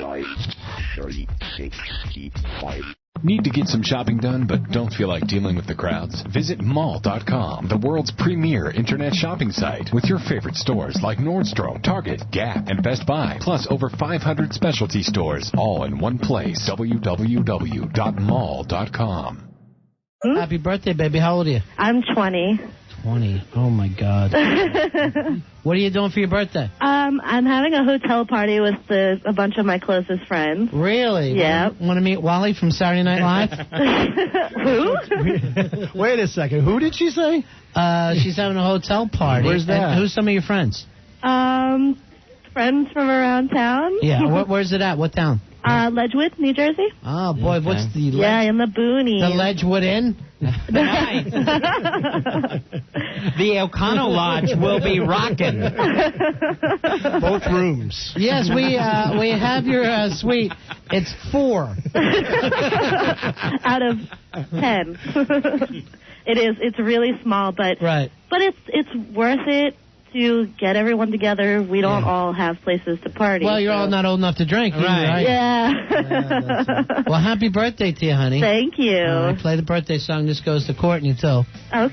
3065. Need to get some shopping done but don't feel like dealing with the crowds? Visit mall.com, the world's premier internet shopping site, with your favorite stores like Nordstrom, Target, Gap, and Best Buy, plus over 500 specialty stores, all in one place. www.mall.com. Happy birthday, baby. How old are you? I'm 20. 20. Oh, my God. What are you doing for your birthday? I'm having a hotel party with a bunch of my closest friends. Really? Yeah. Want to meet Wally from Saturday Night Live? Who? Wait a second. Who did she say? She's having a hotel party. Where's that? And who's some of your friends? Friends from around town. Yeah. Where's it at? What town? Ledgewood, New Jersey. Oh, boy. Okay. What's the... Yeah, in the boonies. The Ledgewood Inn? Nice. The Elcano Lodge will be rocking. Both rooms. Yes, we have your suite. It's 4. Out of 10. It is. It's really small, but right. But it's worth it to get everyone together. We don't all have places to party. Well, you're all not old enough to drink, right? Yeah. Well, happy birthday to you, honey. Thank you. Play the birthday song. This goes to Courtney, too. Okay. All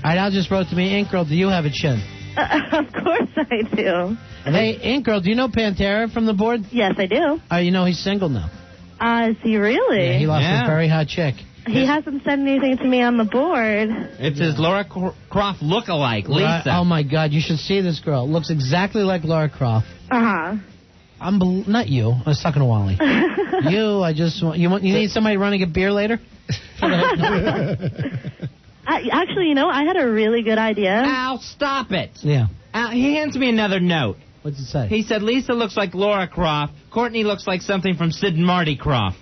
right, Al just wrote to me, Ink Girl, do you have a chin? Of course I do. Hey, Ink Girl, do you know Pantera from the board? Yes, I do. You know he's single now. Is he really? Yeah, he lost his very hot chick. He hasn't sent anything to me on the board. It's his Laura Croft look-alike, Lisa. Right. Oh, my God. You should see this girl. Looks exactly like Laura Croft. Uh-huh. Not you. I was talking to Wally. You need somebody to run and get beer later? Actually, I had a really good idea. Al, stop it. Yeah. Al, he hands me another note. What's it say? He said, Lisa looks like Laura Croft. Courtney looks like something from Sid and Marty Croft.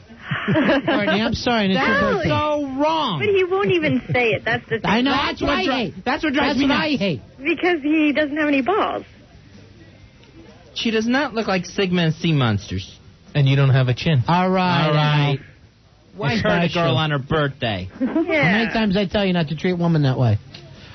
Courtney, I'm sorry. That's so wrong. But he won't even say it. That's the thing. I know. That's what I hate. That's what drives me nuts. I hate. Because he doesn't have any balls. She does not look like Sigma and Sea Monsters. And you don't have a chin. All right. Why hurt a girl on her birthday? Yeah. How many times I tell you not to treat women that way?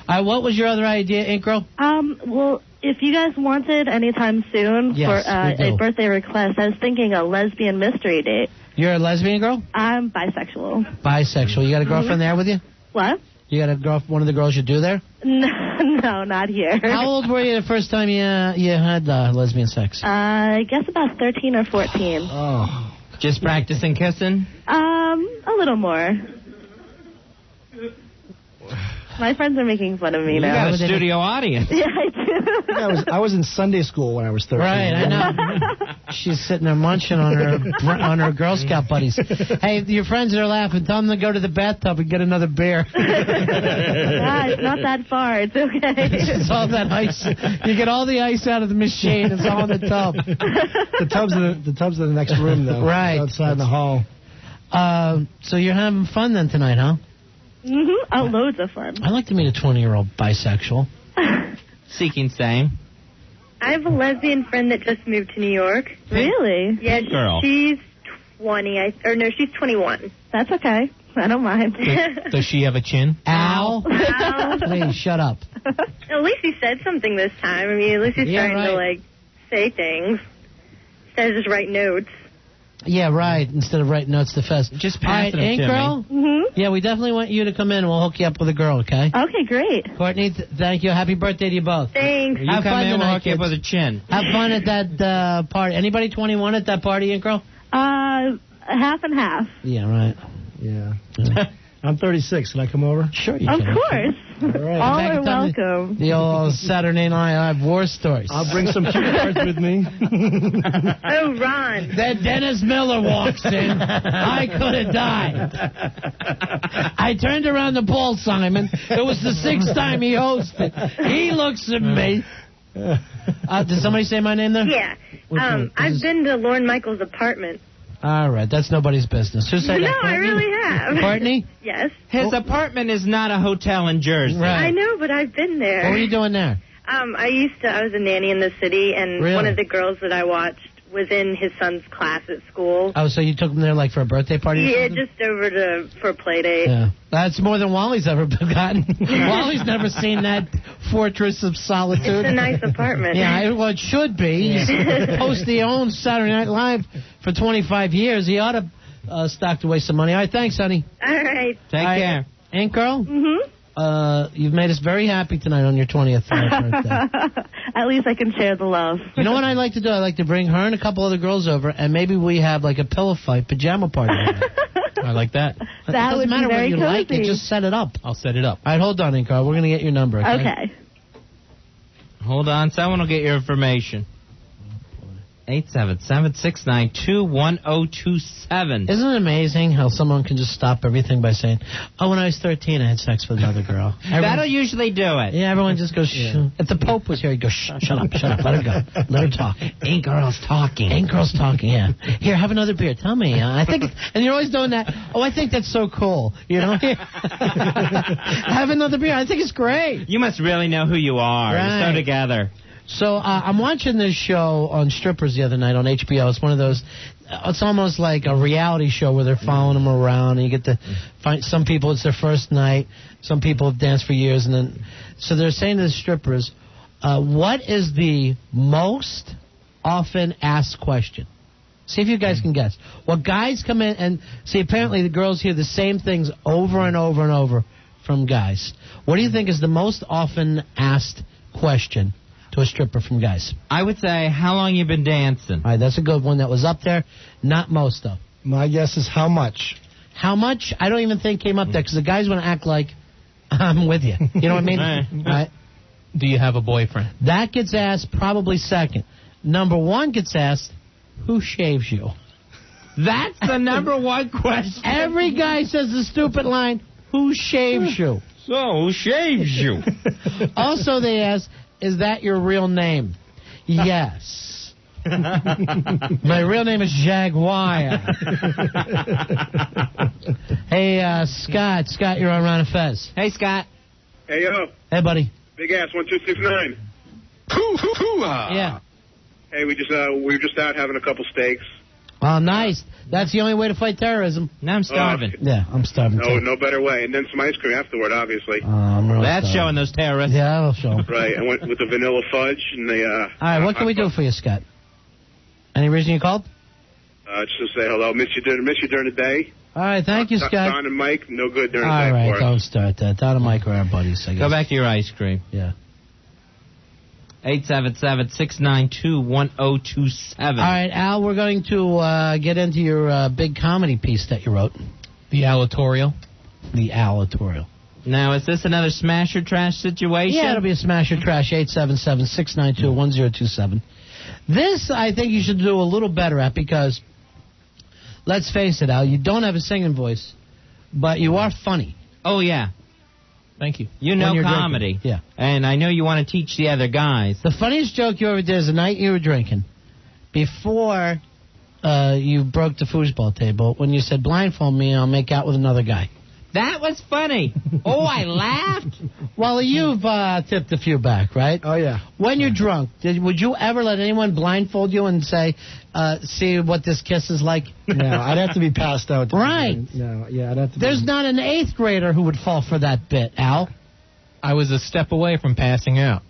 All right, what was your other idea, Ink Girl? Well, if you guys wanted anytime soon for a birthday request, I was thinking a lesbian mystery date. You're a lesbian girl? I'm bisexual. Bisexual. You got a girlfriend there with you? What? You got one of the girls you do there? No, not here. How old were you the first time you had lesbian sex? I guess about 13 or 14. Oh. Just practicing kissing? A little more. My friends are making fun of me now. You got a studio audience. Yeah, I do. I was in Sunday school when I was 13. Right, I know. She's sitting there munching on her Girl Scout buddies. Hey, your friends that are laughing, tell them to go to the bathtub and get another beer. It's not that far. It's okay. It's all that ice. You get all the ice out of the machine. It's all in the tub. The tub's in the next room, though. Right. Outside in the hall. So you're having fun then tonight, huh? Mm-hmm. Oh, loads of fun. I'd like to meet a 20-year-old bisexual. Seeking same. I have a lesbian friend that just moved to New York. Really? Yeah, girl. She's 20. She's 21. That's okay. I don't mind. Does she have a chin? Al. Please, shut up. At least he said something this time. I mean, at least he's trying to, say things instead of just write notes. Yeah, right. Instead of writing notes to Fez. Just pass it Ink to Girl? me. Mm-hmm. Yeah, we definitely want you to come in. We'll hook you up with a girl, okay? Okay, great. Courtney, thank you. Happy birthday to you both. Thanks. You Have come fun in, we'll tonight, hook you up kids. with a chin. Have fun at that party. Anybody 21 at that party, Ink Girl? Half and half. Yeah, right. Yeah. I'm 36. Can I come over? Sure you Of can. course. All right. All are welcome. The old Saturday Night Live war stories. I'll bring some cue cards with me. Oh, Ron. Then Dennis Miller walks in. I could have died. I turned around to Paul Simon. It was the 6th time he hosted. He looks at me. Did somebody say my name there? Yeah. I've been to Lorne Michaels' apartment. All right, that's nobody's business. Who said that? No, I really have. Courtney? Yes. His apartment is not a hotel in Jersey. Right. I know, but I've been there. What were you doing there? I was a nanny in the city, and Really? one of the girls that I watched within his son's class at school. Oh, so you took him there like for a birthday party? Yeah, just over for a play date. Yeah. That's more than Wally's ever gotten. Wally's never seen that fortress of solitude. It's a nice apartment. Yeah, well, it should be. He's hosted own Saturday Night Live for 25 years. He ought to stocked away some money. All right, thanks, honey. All right. Take care. Aunt Girl? Mm-hmm. You've made us very happy tonight on your 20th birthday. At least I can share the love. You know what I like to do? I like to bring her and a couple other girls over, and maybe we have like a pillow fight pajama party. I like that. That doesn't would matter be very what you cozy. like it. Just set it up. I'll set it up. All right, hold on, Aunt Girl. We're going to get your number, okay? Okay. Hold on. Someone will get your information. 877-692-1027. Isn't it amazing how someone can just stop everything by saying, oh, when I was 13, I had sex with another girl? That'll usually do it. Yeah, everyone just goes, shh. If the Pope was here, he'd go, shut up, let her go. Let her talk. Ain't girls talking. Ain't girls talking, yeah. Here, have another beer. Tell me. I think, and you're always doing that. Oh, I think that's so cool. You know? Have another beer. I think it's great. You must really know who you are. Right. You're so together. So I'm watching this show on strippers the other night on HBO. It's one of those, it's almost like a reality show where they're following them around, and you get to find some people, it's their first night. Some people have danced for years, and then, so they're saying to the strippers, what is the most often asked question? See if you guys can guess. Well, guys come in and see, apparently the girls hear the same things over and over and over from guys. What do you think is the most often asked question to a stripper from guys? I would say, how long you been dancing? All right, that's a good one. That was up there. Not most, though. My guess is how much? How much? I don't even think came up there, because the guys want to act like I'm with you. You know what I mean? All right. Do you have a boyfriend? That gets asked probably second. Number one gets asked, who shaves you? That's the number one question. Every guy says the stupid line, who shaves you? So, who shaves you? Also, they ask, is that your real name? Yes. My real name is Jaguar. Hey, Scott. Scott, you're on Ron and Fez. Hey, Scott. Hey, yo. Hey, buddy. Big ass 1269. Yeah. Hey, we were just out having a couple steaks. Oh, nice. That's the only way to fight terrorism. Now I'm starving. Yeah, I'm starving too. No better way. And then some ice cream afterward, obviously. I'm really That's starving. showing those terrorists. Yeah, that'll show 'em. Right, and went with the vanilla fudge and the... All right, what can we do for you, Scott? Any reason you called? Just to say hello. Miss you during the day. All right, thank you, Scott. Don and Mike, no good during the day All right, for us. don't start that. Don and Mike are our buddies, I guess. Go back to your ice cream. Yeah. 877-692-1027. All right, Al, we're going to get into your big comedy piece that you wrote. The Alatorial. The Alatorial. Now, is this another smash or trash situation? Yeah, it'll be a smash or trash. 877-692-1027. This, I think you should do a little better at, because, let's face it, Al, you don't have a singing voice, but you are funny. Oh, yeah. Thank you. You know When you're comedy. drinking. Yeah. And I know you want to teach the other guys. The funniest joke you ever did is the night you were drinking, before you broke the foosball table, when you said, blindfold me and I'll make out with another guy. That was funny. Oh, I laughed. Well, you've tipped a few back, right? Oh, yeah. When you're drunk, would you ever let anyone blindfold you and say, see what this kiss is like? No, I'd have to be passed out. Right. No, yeah, I'd have to. There's not an 8th grader who would fall for that bit, Al. I was a step away from passing out.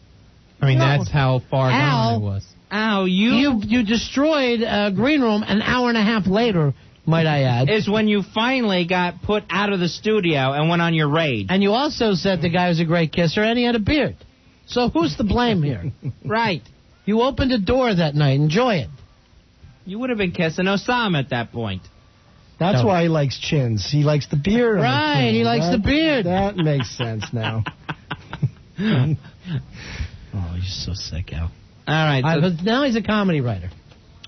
I mean, No. that's how far Al. gone I was. Ow, You destroyed a green room an hour and a half later, might I add. is when you finally got put out of the studio and went on your raid. And you also said the guy was a great kisser and he had a beard. So who's to blame here? Right. You opened a door that night. Enjoy it. You would have been kissing Osama at that point. That's No. why he likes chins. He likes the beard. on the Right, chin. he likes the beard. That makes sense now. Oh, you're so sick, Al. All right. So, But now he's a comedy writer.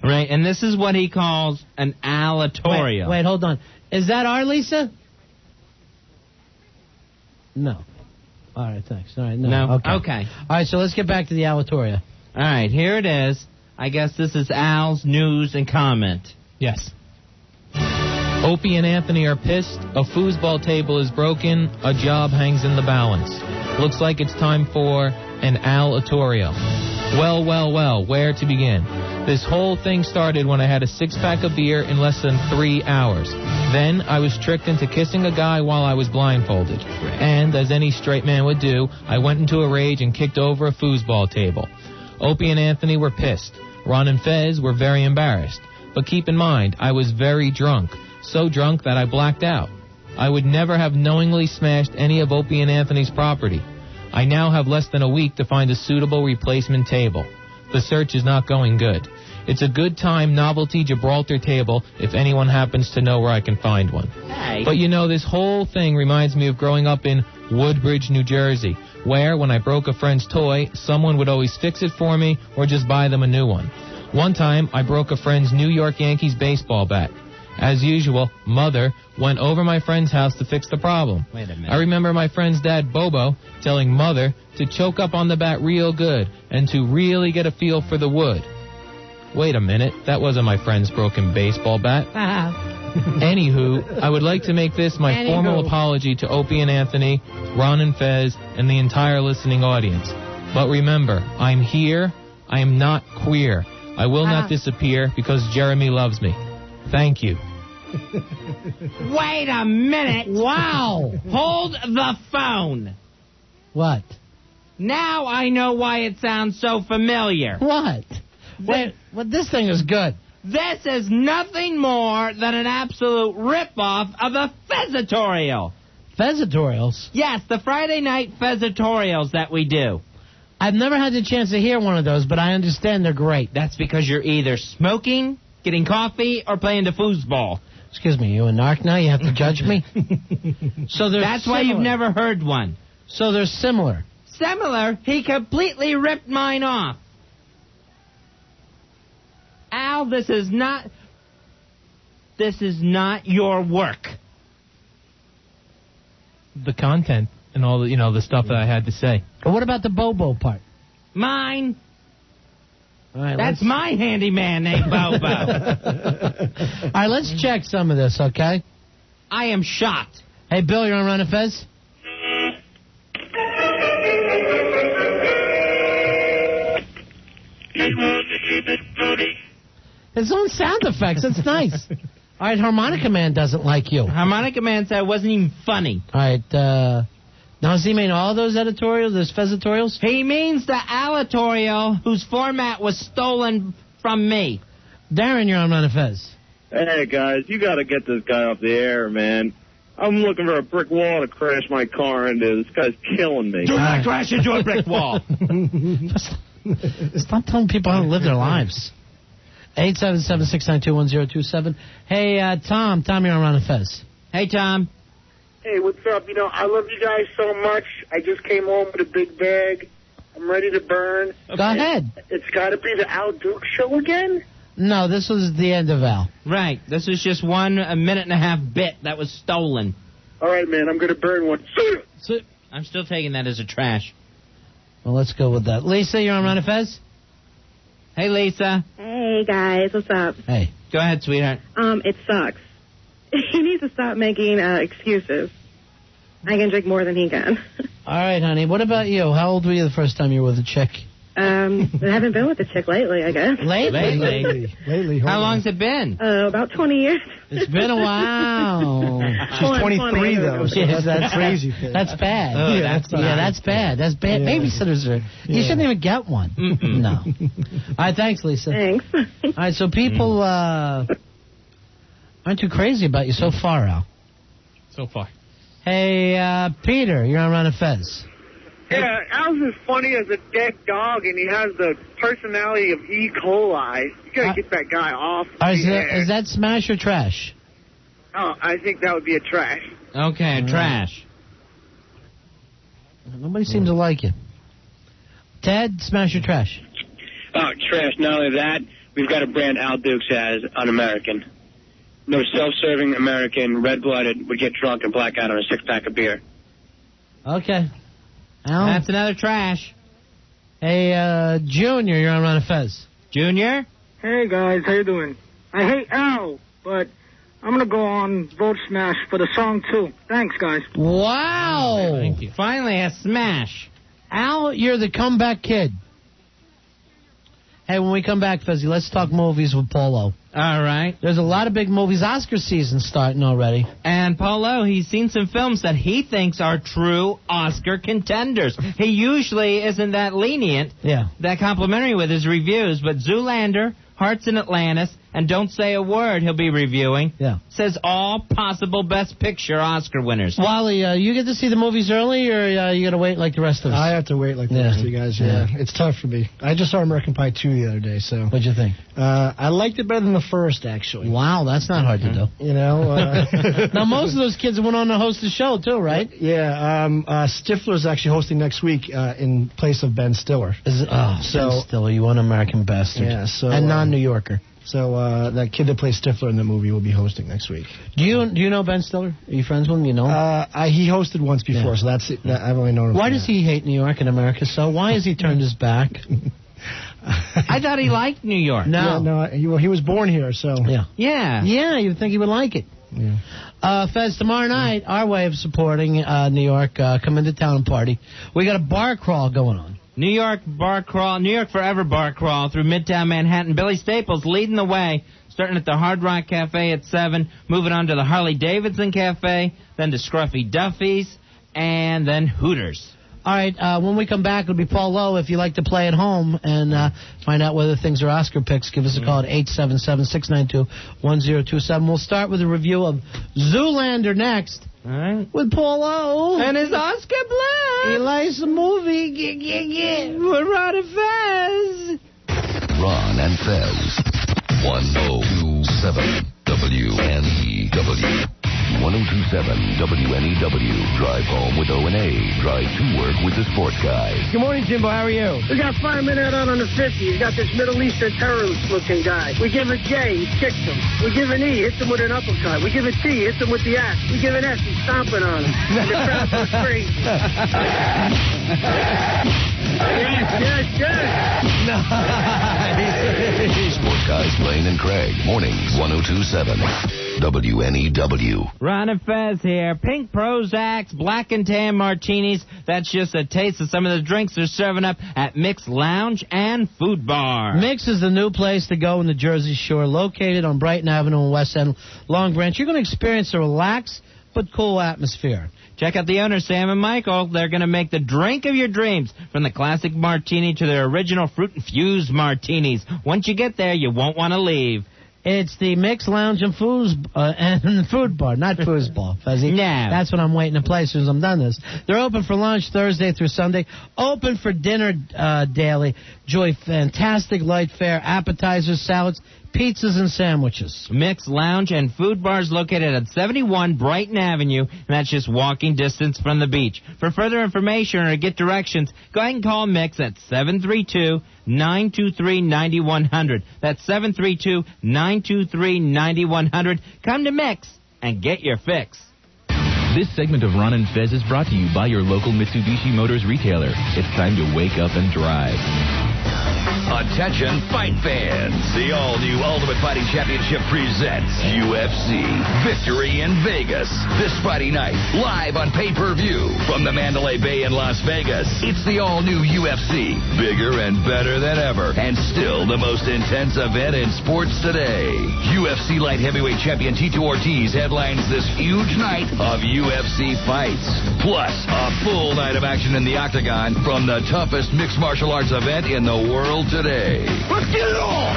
right, and this is what he calls an alatorial. Wait, hold on. Is that our Lisa? No. All right, thanks. All right, no. Okay. All right, so let's get back to the Alatoria. All right, here it is. I guess this is Al's news and comment. Yes. Opie and Anthony are pissed. A foosball table is broken. A job hangs in the balance. Looks like it's time for an Alatorial. Well, where to begin? This whole thing started when I had a 6-pack of beer in less than 3 hours. Then I was tricked into kissing a guy while I was blindfolded. And, as any straight man would do, I went into a rage and kicked over a foosball table. Opie and Anthony were pissed. Ron and Fez were very embarrassed. But keep in mind, I was very drunk. So drunk that I blacked out. I would never have knowingly smashed any of Opie and Anthony's property. I now have less than a week to find a suitable replacement table. The search is not going good. It's a good time novelty Gibraltar table if anyone happens to know where I can find one. Hey. But you know, this whole thing reminds me of growing up in Woodbridge, New Jersey, where when I broke a friend's toy, someone would always fix it for me or just buy them a new one. One time, I broke a friend's New York Yankees baseball bat. As usual, Mother went over my friend's house to fix the problem. Wait a minute. I remember my friend's dad, Bobo, telling Mother to choke up on the bat real good and to really get a feel for the wood. Wait a minute, that wasn't my friend's broken baseball bat. Anywho, I would like to make this my formal apology to Opie and Anthony, Ron and Fez, and the entire listening audience. But remember, I'm here. I am not queer. I will not disappear because Jeremy loves me. Thank you. Wait a minute. Wow. Hold the phone. What? Now I know why it sounds so familiar. What? Wait, well, this thing is good. This is nothing more than an absolute rip-off of a Fezatorial. Fezatorials? Yes, the Friday night Fezatorials that we do. I've never had the chance to hear one of those, but I understand they're great. That's because you're either smoking, getting coffee, or playing the foosball. Excuse me, you a narc now? You have to judge me? So that's why you've never heard one. So they're similar. Similar? He completely ripped mine off. Al, this is not your work. The content and all the, the stuff that I had to say. But what about the Bobo part? Mine. All right, that's my handyman named Bobo. All right, let's check some of this, okay? I am shocked. Hey, Bill, you're on Ron and Fez? His own sound effects. That's nice. All right, Harmonica Man doesn't like you. Harmonica Man said it wasn't even funny. All right, now does he mean all those editorials, those Fezatorials? He means the Alatorial, whose format was stolen from me. Darren, you're on Ron and Fez. Hey, guys, you got to get this guy off the air, man. I'm looking for a brick wall to crash my car into. This guy's killing me. Do not crash into a brick wall. Stop telling people how to live their lives. 877-692-1027. Hey, Tom. Tom, you're on Ron and Fez. Hey, Tom. Hey, what's up? I love you guys so much. I just came home with a big bag. I'm ready to burn. Go ahead. It's got to be the Al Duke show again? No, this was the end of Al. Right. This is just a minute and a half bit that was stolen. All right, man. I'm going to burn one. I'm still taking that as a trash. Well, let's go with that. Lisa, you're on Ron and Fez? Hey, Lisa. Hey, guys. What's up? Hey. Go ahead, sweetheart. It sucks. He needs to stop making excuses. I can drink more than he can. All right, honey. What about you? How old were you the first time you were with a chick? I haven't been with a chick lately, I guess. Lately. How long's it been? About 20 years. It's been a while. She's 23, though. So that's crazy. That's bad. Oh, that's bad. That's bad. Yeah. Babysitters are... You shouldn't even get one. No. All right, thanks, Lisa. Thanks. All right, so people aren't too crazy about you so far, Al. So far. Hey, Peter, you're on Ron and Fez. Yeah, Al's as funny as a dead dog, and he has the personality of E. coli. You got to get that guy off Is that smash or trash? Oh, I think that would be a trash. Okay, trash. Nobody seems to like you. Ted, smash or trash? Oh, trash. Not only that, we've got to brand Al Dukes as un-American. No self-serving American, red-blooded, would get drunk and black out on a six-pack of beer. Okay. Al? That's another trash. Hey, Junior, you're on Ron and Fez. Junior? Hey, guys, how you doing? I hate Al, but I'm going to go on Vote Smash for the song, too. Thanks, guys. Wow. Thank you. Finally, a smash. Al, you're the comeback kid. Hey, when we come back, Fezzy, let's talk movies with Polo. All right. There's a lot of big movies. Oscar season starting already. And Polo, he's seen some films that he thinks are true Oscar contenders. He usually isn't that lenient, that complimentary with his reviews, but Zoolander, Hearts in Atlantis, and Don't Say a Word he'll be reviewing. Says all possible Best Picture Oscar winners. Wally, you get to see the movies early, or you got to wait like the rest of us? I have to wait like the rest of you guys, It's tough for me. I just saw American Pie 2 the other day, so... What'd you think? I liked it better than the first, actually. Wow, that's not hard to do. You know? Now, most of those kids went on to host the show, too, right? Yeah, Stifler's actually hosting next week in place of Ben Stiller. Ben Stiller, you one American bastard. Yeah, so... And non-New Yorker. So that kid that plays Stifler in the movie will be hosting next week. Do you know Ben Stiller? Are you friends with him? You know him? He hosted once before, so that's it. I've only known him. Why does he hate New York and America so? Why has he turned his back? I thought he liked New York. No. He was born here, so... Yeah, you'd think he would like it. Yeah. Fez, tomorrow night, our way of supporting New York, come into town party. We got a bar crawl going on. New York bar crawl, New York Forever bar crawl through Midtown Manhattan. Billy Staples leading the way, starting at the Hard Rock Cafe at 7, moving on to the Harley Davidson Cafe, then to Scruffy Duffy's, and then Hooters. All right, when we come back, it'll be Paul Lowe. If you like to play at home and find out whether things are Oscar picks, give us a call at 877-692-1027. We'll start with a review of Zoolander next. All right. With Paul Lowe. And his Oscar blood. He likes the movie. With Ron and Fez. Ron and Fez. 1027 WNEW. 1027 WNEW. Drive home with O&A. Drive to work with the sports guys. Good morning, Jimbo. How are you? We got 5 minutes out on the 50. You got this Middle Eastern terrorist-looking guy. We give a J, he kicks him. We give an E, hits him with an uppercut. We give a T, hits him with the axe. We give an S, he's stomping on him. And the crowd goes crazy. Yes. Nice. Sports guys Blaine and Craig. Mornings 1027 WNEW. Ron and Fez here. Pink Prozacs, black and tan martinis. That's just a taste of some of the drinks they're serving up at Mix Lounge and Food Bar. Mix is the new place to go in the Jersey Shore, located on Brighton Avenue in West End, Long Branch. You're going to experience a relaxed but cool atmosphere. Check out the owners, Sam and Michael. They're going to make the drink of your dreams, from the classic martini to their original fruit-infused martinis. Once you get there, you won't want to leave. It's the Mix Lounge and Food Bar, not foosball, Fuzzy. No. That's what I'm waiting to play as soon as I'm done this. They're open for lunch Thursday through Sunday, open for dinner daily. Enjoy fantastic light fare, appetizers, salads, pizzas, and sandwiches. Mix Lounge and Food Bar is located at 71 Brighton Avenue, and that's just walking distance from the beach. For further information or to get directions, go ahead and call Mix at 732-923-9100. That's 732-923-9100. Come to Mix and get your fix. This segment of Ron and Fez is brought to you by your local Mitsubishi Motors retailer. It's time to wake up and drive. Attention fight fans. The all-new Ultimate Fighting Championship presents UFC Victory in Vegas. This Friday night, live on pay-per-view from the Mandalay Bay in Las Vegas. It's the all-new UFC. Bigger and better than ever. And still the most intense event in sports today. UFC light heavyweight champion Tito Ortiz headlines this huge night of UFC fights. Plus, a full night of action in the octagon from the toughest mixed martial arts event in the world today. Let's get it on!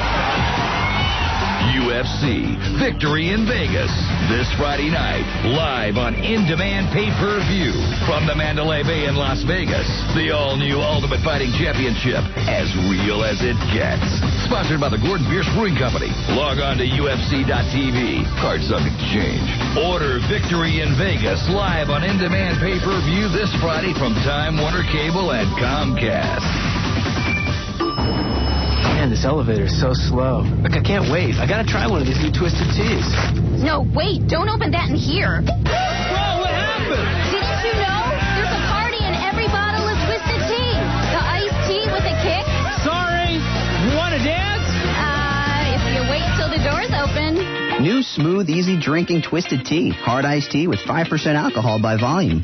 UFC Victory in Vegas. This Friday night, live on in-demand pay-per-view from the Mandalay Bay in Las Vegas. The all-new Ultimate Fighting Championship, as real as it gets. Sponsored by the Gordon Pierce Brewing Company. Log on to UFC.tv. Card subject to change. Order Victory in Vegas live on in-demand pay-per-view this Friday from Time Warner Cable and Comcast. Man, this elevator is so slow. Look, I can't wait. I gotta try one of these new Twisted Teas. No, wait, don't open that in here. Whoa, what happened? Didn't you know? There's a party in every bottle of Twisted Tea. The iced tea with a kick. Sorry, you wanna dance? If you wait till the door's open. New smooth, easy drinking Twisted Tea. Hard iced tea with 5% alcohol by volume.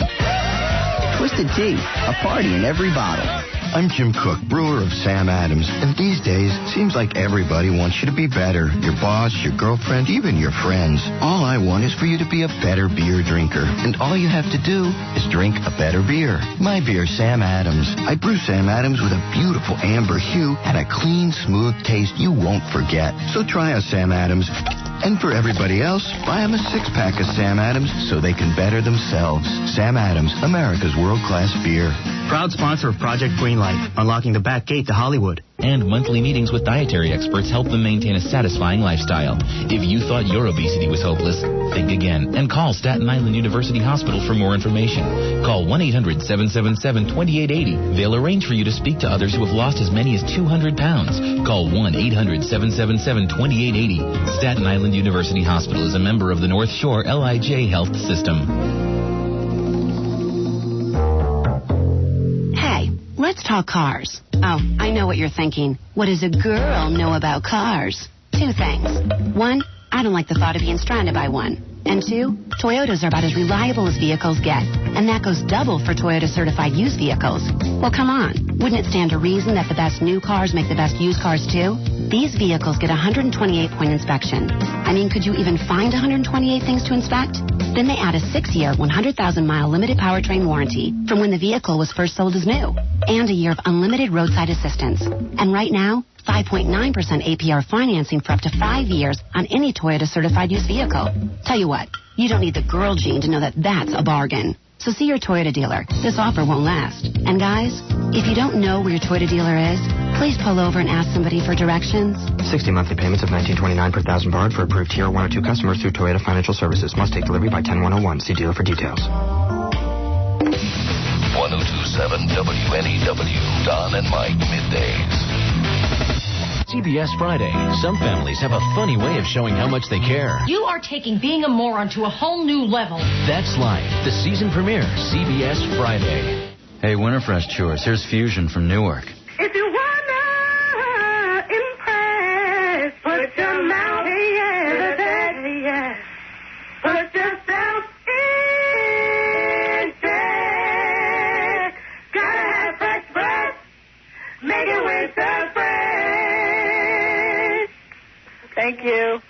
Twisted Tea, a party in every bottle. I'm Jim Cook, brewer of Sam Adams, and these days, seems like everybody wants you to be better. Your boss, your girlfriend, even your friends. All I want is for you to be a better beer drinker, and all you have to do is drink a better beer. My beer, Sam Adams. I brew Sam Adams with a beautiful amber hue and a clean, smooth taste you won't forget. So try a Sam Adams. And for everybody else, buy them a 6-pack of Sam Adams so they can better themselves. Sam Adams, America's world-class beer. Proud sponsor of Project Greenlight, unlocking the back gate to Hollywood. And monthly meetings with dietary experts help them maintain a satisfying lifestyle. If you thought your obesity was hopeless, think again and call Staten Island University Hospital for more information. Call 1-800-777-2880. They'll arrange for you to speak to others who have lost as many as 200 pounds. Call 1-800-777-2880. Staten Island University Hospital is a member of the North Shore LIJ Health System. Let's talk cars. Oh, I know what you're thinking. What does a girl know about cars? 2 things. 1, I don't like the thought of being stranded by one. And 2, Toyotas are about as reliable as vehicles get. And that goes double for Toyota certified used vehicles. Well, come on. Wouldn't it stand to reason that the best new cars make the best used cars, too? These vehicles get a 128-point inspection. I mean, could you even find 128 things to inspect? Then they add a 6-year, 100,000-mile limited powertrain warranty from when the vehicle was first sold as new. And a year of unlimited roadside assistance. And right now, 5.9% APR financing for up to 5 years on any Toyota certified used vehicle. Tell you what, you don't need the girl gene to know that that's a bargain. So see your Toyota dealer. This offer won't last. And guys, if you don't know where your Toyota dealer is, please pull over and ask somebody for directions. 60 monthly payments of $19.29 per thousand borrowed for approved Tier 1 or 2 customers through Toyota Financial Services. Must take delivery by 10/101. See dealer for details. 1027 WNEW, Don and Mike middays. CBS Friday. Some families have a funny way of showing how much they care. You are taking being a moron to a whole new level. That's Life, the season premiere, CBS Friday. Hey, Winterfresh Chewers, here's Fusion from Newark. If you wanna impress, put your mouth in the yes. Put yourself in check. Gotta have fresh breath. Make it with the fresh. Thank you.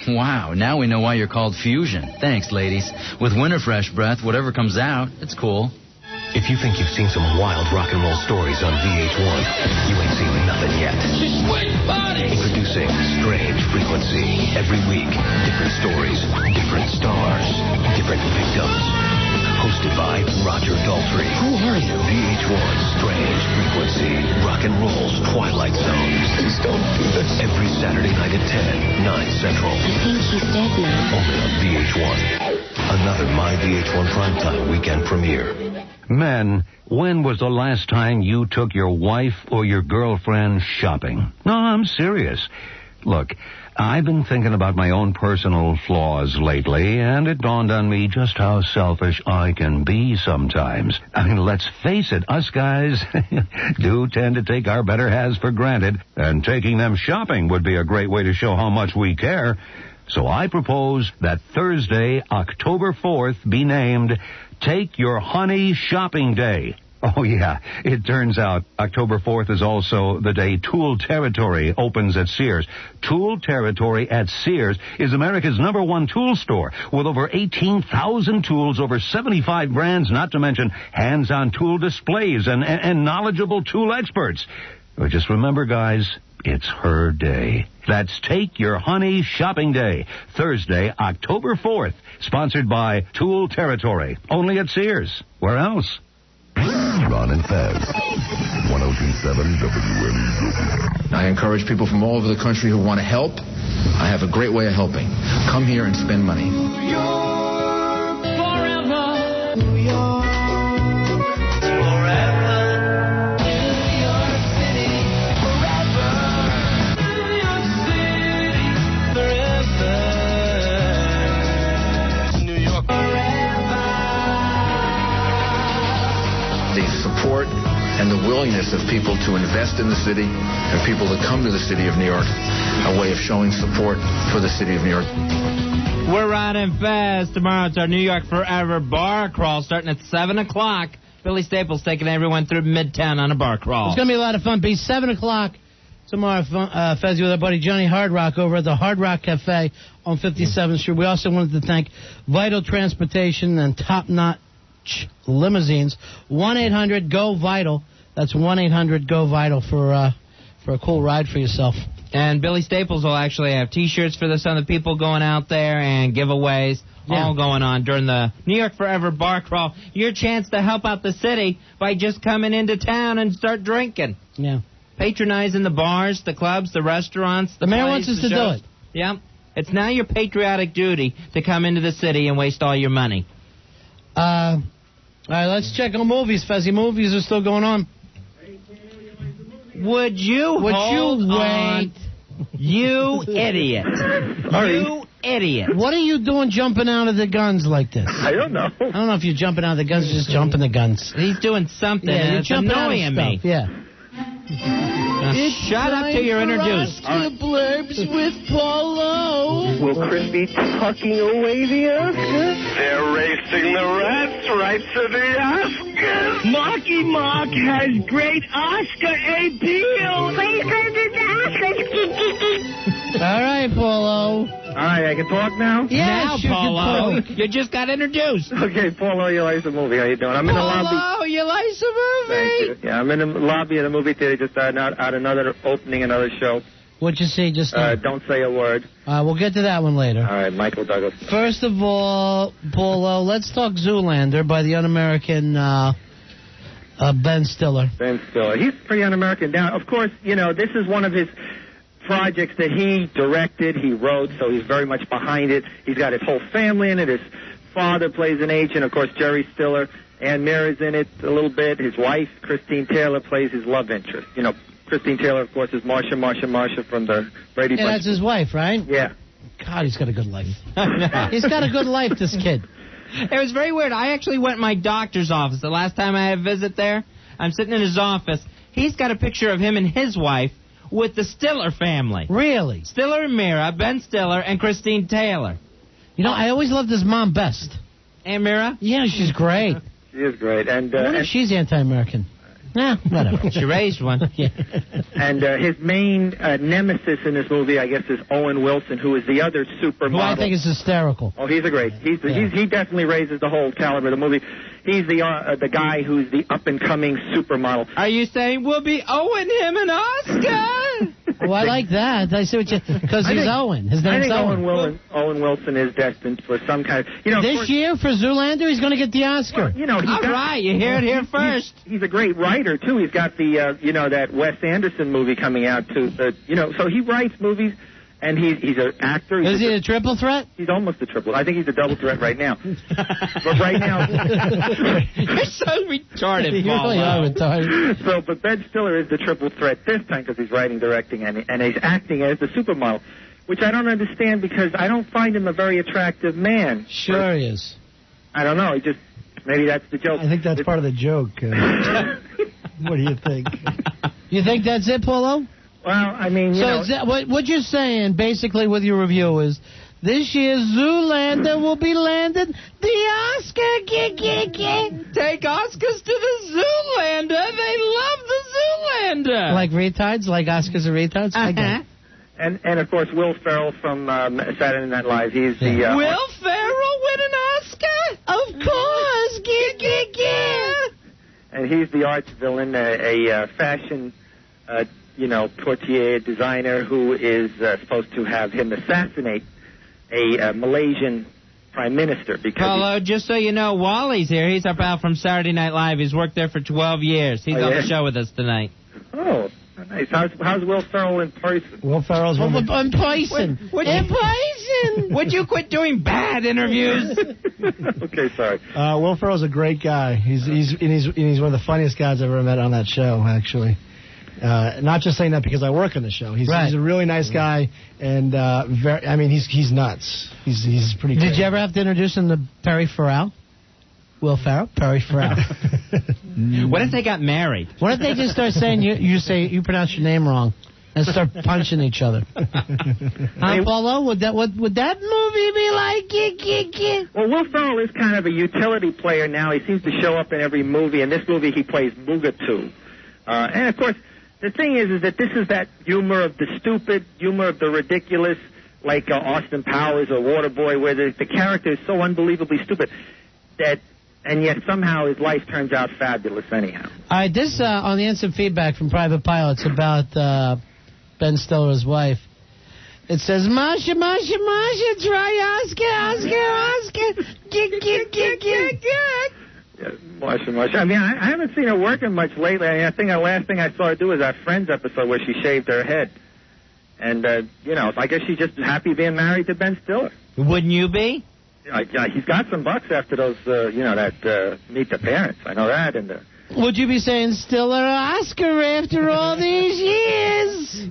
Wow, now we know why you're called Fusion. Thanks, ladies. With Winterfresh Breath, whatever comes out, it's cool. If you think you've seen some wild rock and roll stories on VH1, you ain't seen nothing yet. Introducing Strange Frequency. Every week, different stories, different stars, different victims. Hosted by Roger Daltrey. Who are you? VH1 Strange Frequency. Rock and roll's Twilight Zone. Please don't do this. Every Saturday night at 10, 9 Central. I think he's dead now. Only on VH1. Another My VH1 Primetime weekend premiere. Men, when was the last time you took your wife or your girlfriend shopping? No, I'm serious. Look, I've been thinking about my own personal flaws lately, and it dawned on me just how selfish I can be sometimes. I mean, let's face it, us guys do tend to take our better halves for granted, and taking them shopping would be a great way to show how much we care. So I propose that Thursday, October 4th, be named Take Your Honey Shopping Day. Oh, yeah. It turns out October 4th is also the day Tool Territory opens at Sears. Tool Territory at Sears is America's #1 tool store with over 18,000 tools, over 75 brands, not to mention hands-on tool displays and knowledgeable tool experts. But just remember, guys, it's her day. That's Take Your Honey Shopping Day, Thursday, October 4th, sponsored by Tool Territory, only at Sears. Where else? Ron and Fez, 1027 WNEW. I encourage people from all over the country who want to help. I have a great way of helping. Come here and spend money. Support and the willingness of people to invest in the city and people to come to the city of New York, a way of showing support for the city of New York. We're Ron and Fez. Tomorrow it's our New York Forever Bar Crawl starting at 7 o'clock. Billy Staples taking everyone through Midtown on a bar crawl. It's going to be a lot of fun. Be 7 o'clock tomorrow, Fezzy, with our buddy Johnny Hard Rock over at the Hard Rock Cafe on 57th Street. We also wanted to thank Vital Transportation and Top Notch Limousines. 1-800-GO-VITAL. That's 1-800-GO-VITAL for a cool ride for yourself. And Billy Staples will actually have T-shirts for the Son of People going out there and giveaways all going on during the New York Forever Bar Crawl. Your chance to help out the city by just coming into town and start drinking. Yeah. Patronizing the bars, the clubs, the restaurants. The mayor wants us to do it. Yeah. It's now your patriotic duty to come into the city and waste all your money. All right, let's check on movies, Fezzy. Movies are still going on. Would you wait? You idiot. You idiot. What are you doing jumping out of the guns like this? I don't know. I don't know if you're jumping out of the guns or just jumping the guns. He's doing something, Yeah, and you're it's jumping out of annoying me. stuff. Yeah. Shut up till you're introduced. Blurbs with Paulo. Will Chris be tucking away the Oscar? They're racing the rats right to the Oscars. Marky Mark has great Oscar appeal. Please go to the Oscars. All right, Paulo. All right, I can talk now? Yes, you can Paulo. talk. You just got introduced. Okay, Paulo, you like the movie. How you doing? I'm in the lobby. Paulo, you like the movie? Thank you. Yeah, I'm in the lobby of the movie theater just out another opening, another show. What'd you see just now? Don't say a word. We'll get to that one later. All right, Michael Douglas. First of all, Paulo, let's talk Zoolander by the un-American Ben Stiller. Ben Stiller. He's pretty un-American now. Of course, this is one of his projects that he directed, he wrote, so he's very much behind it. He's got his whole family in it. His father plays an agent, of course, Jerry Stiller. Ann Mira's in it a little bit. His wife, Christine Taylor, plays his love interest. Christine Taylor, of course, is Marsha from the Brady Bunch. Yeah, that's his wife, right? Yeah. God, he's got a good life. He's got a good life, this kid. It was very weird. I actually went to my doctor's office the last time I had a visit there. I'm sitting in his office. He's got a picture of him and his wife with the Stiller family. Really? Stiller and Mira, Ben Stiller, and Christine Taylor. I always loved his mom best. Aunt Mira? Yeah, she's great. She is great. And I wonder if she's anti-American. Nah, whatever. She raised one. Yeah. And his main nemesis in this movie, I guess, is Owen Wilson, who is the other supermodel. Who I think is hysterical. Oh, he's a great. He definitely raises the whole caliber of the movie. He's the guy who's the up-and-coming supermodel. Are you saying we'll be owing him an Oscar? Oh, I like that. I see what you... Because he's Owen. His name's Owen. Owen Wilson is destined for some kind of... this year for Zoolander, he's going to get the Oscar. Well, all right, you hear it here first. He's a great writer, too. He's got the, that Wes Anderson movie coming out, too. So he writes movies, and he's an actor. Is he a triple threat? He's almost a triple. I think he's a double threat right now. But right now... You're so retarded, You really are retarded. But Ben Stiller is the triple threat this time because he's writing, directing, and he's acting as the supermodel, which I don't understand because I don't find him a very attractive man. Sure he is. I don't know. Maybe that's the joke. I think that's part of the joke. What do you think? You think that's it, Paulo? Well, I mean, what you're saying, basically, with your review is, this year's Zoolander will be landing the Oscar. Take Oscars to the Zoolander. They love the Zoolander. Like retards? Like Oscars are retards? Uh-huh. And of course, Will Ferrell from Saturday Night Live. He's the... Will Ferrell win an Oscar? Of course. And he's the arch villain, a fashion... courtier designer who is supposed to have him assassinate a Malaysian prime minister. Paulo, just so you know, Wally's here. He's our pal from Saturday Night Live. He's worked there for 12 years. He's on the show with us tonight. Oh, nice. How's Will Ferrell in person? Will Ferrell's in person. In person. Would you quit doing bad interviews? Okay, sorry. Will Ferrell's a great guy. He's one of the funniest guys I've ever met on that show, actually. Not just saying that because I work on the show. He's a really nice guy, and he's nuts. He's pretty great. Did you ever have to introduce him to Perry Farrell? Will Ferrell? Perry Farrell. What if they got married? What if they just start saying you pronounce your name wrong? and start punching each other. Paulo, would that movie be like? Well, Will Ferrell is kind of a utility player now. He seems to show up in every movie. In this movie, he plays Mugatu. And, of course, the thing is that this is that humor of the stupid, humor of the ridiculous, like Austin Powers or Waterboy, where the character is so unbelievably stupid that, and yet somehow his life turns out fabulous anyhow. All right, this on the instant feedback from Private Pilots about Ben Stiller's wife. It says, Masha, try Oscar. Get. Yeah, Masha. I mean, I haven't seen her working much lately. I think the last thing I saw her do was that Friends episode where she shaved her head. And, I guess she's just happy being married to Ben Stiller. Wouldn't you be? Yeah, he's got some bucks after those, that Meet the Parents. I know that. And would you be saying Stiller Oscar after all these years?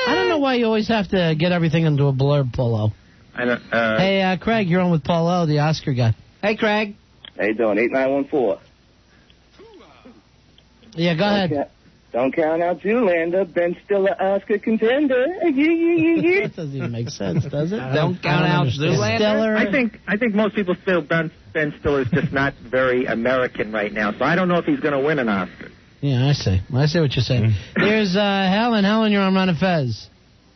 I don't know why you always have to get everything into a blurb, Paulo. Hey, Craig, you're on with Paulo, the Oscar guy. Hey, Craig. How you doing? 8914. Yeah, go ahead. Don't count out Zoolander, Ben Stiller Oscar contender. That doesn't even make sense, does it? Don't count out Zoolander. I think most people feel Ben Stiller's just not very American right now, so I don't know if he's going to win an Oscar. Yeah, I see what you're saying. Here's Helen. Helen, you're on Ron and Fez.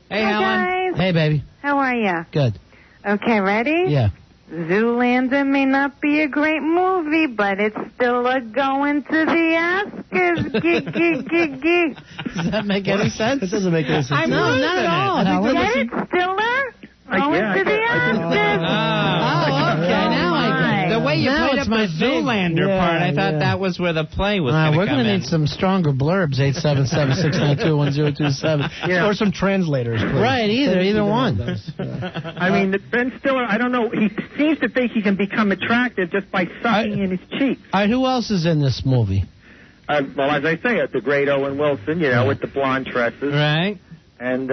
Hey, Helen. Guys. Hey, baby. How are you? Good. Okay, ready? Yeah. Zoolander may not be a great movie, but it's still going to the Oscars. Does that make any sense? It doesn't make any sense. No, not at all. Get it, Stiller? Going to the Oscars. Oh, okay. Now I get it. The way you played up the Zoolander part, I thought that was where the play was going to come in. We're going to need some stronger blurbs, 877-692-1027. Or some translators, please. Right, either one. I mean, Ben Stiller, I don't know, he seems to think he can become attractive just by sucking in his cheeks. All right, who else is in this movie? Well, as I say, the great Owen Wilson, with the blonde tresses. Right. And,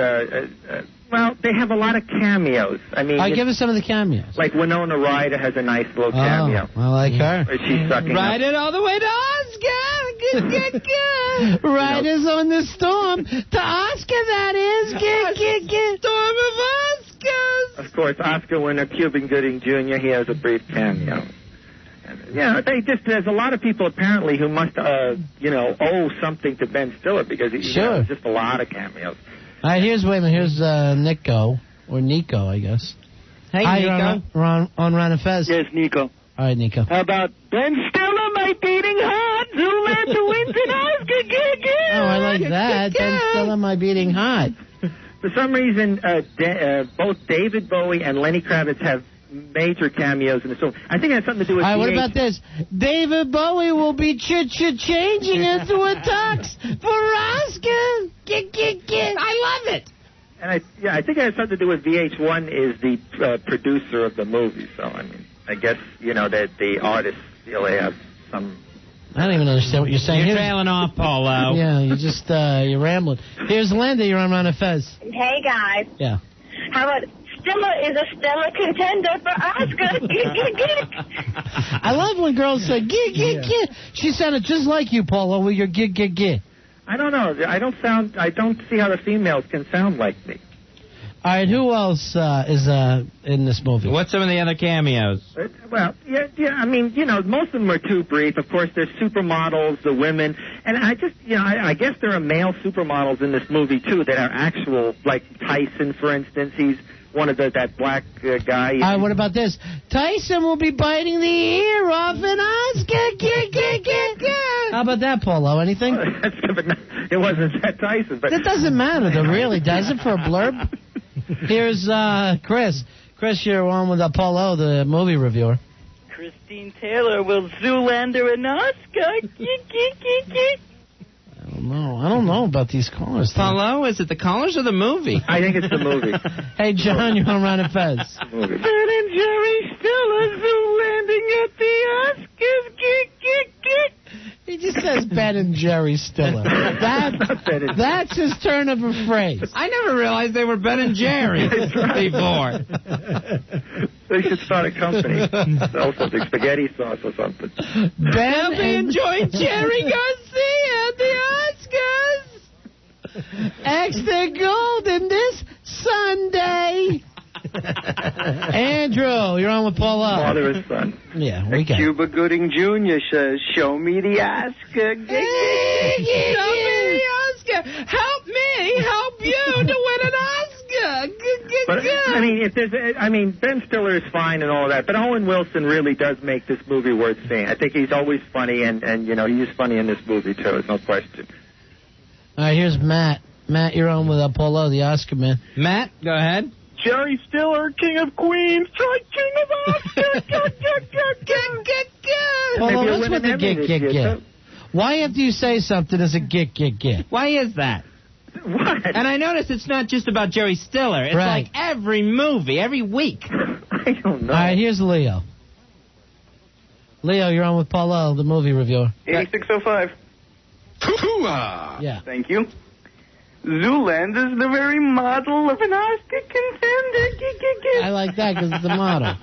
well, they have a lot of cameos. I mean, give us some of the cameos. Like Winona Ryder has a nice little cameo. I like her. Where she's sucking Ride it all the way to Oscar. Good. Riders on the storm. To Oscar, that is. Storm of Oscars. Of course, Oscar winner Cuba Gooding Jr., he has a brief cameo. There's a lot of people apparently who must, owe something to Ben Stiller because he's just a lot of cameos. All right, here's Nico, or Nico, I guess. Hey, Hi, Nico. On Ron and Fez. Yes, Nico. All right, Nico. How about Ben Stiller, my beating heart, Zoolander wins an Oscar. Oh, I like that. Ben Stiller, my beating heart. For some reason, both David Bowie and Lenny Kravitz have major cameos in the film. I think it has something to do with... All right, what about this? David Bowie will be changing into a tux for Oscar. I love it. And I think it has something to do with VH1 is the producer of the movie. So, I mean, I guess, that the artists, they have some... I don't even understand what you're saying. You're trailing off, Paulo. Yeah, you're rambling. Here's Linda, you're on Ron and Fez. Hey, guys. Yeah. How about Stiller is a stellar contender for Oscar. I love when girls say, gig. She sounded just like you, Paulo, with your gig. I don't know. I don't see how the females can sound like me. All right, who else is in this movie? What's some of the other cameos? Well, I mean, most of them are too brief. Of course, there's supermodels, the women, and I just, I guess there are male supermodels in this movie, too, that are actual, like Tyson, for instance. He's one of that black guy. All right, what about this? Tyson will be biting the ear off an Oscar. How about that, Paulo? Anything? It wasn't that Tyson. But that doesn't matter, though, really, does it, for a blurb? Here's Chris. Chris, you're on with Paulo, the movie reviewer. Christine Taylor will Zoolander an Oscar. I don't know about these callers. Paulo, is it the callers or the movie? I think it's the movie. Hey, John, you're on Ron and Fez. Ben and Jerry Stiller Zoolanding at the Oscars. He just says Ben and Jerry Stiller. That's his turn of a phrase. I never realized they were Ben and Jerry before. They should start a company. Sell something, spaghetti sauce or something. They'll be enjoying Jerry Garcia at the Oscars. Extra gold in this Sunday. Andrew, you're on with Paul O. Father and son. Yeah, we got it. Cuba Gooding Jr. says, show me the Oscar. Show me the Oscar. Help me help you to win an Oscar. But, I mean, Ben Stiller is fine and all that, but Owen Wilson really does make this movie worth seeing. I think he's always funny, and you know, he's funny in this movie, too. There's no question. All right, here's Matt. Matt, you're on with Apollo, the Oscar man. Matt, go ahead. Jerry Stiller, King of Queens, try King of Oscar. Apollo, what's with the get? Why after you say something is a get? Why is that? What? And I notice it's not just about Jerry Stiller. It's Right. like every movie, every week. I don't know. All right, here's Leo. Leo, you're on with Paulo, the movie reviewer. 8605. Yeah. Thank you. Zoolander's the very model of an Oscar contender. I like that because it's a model.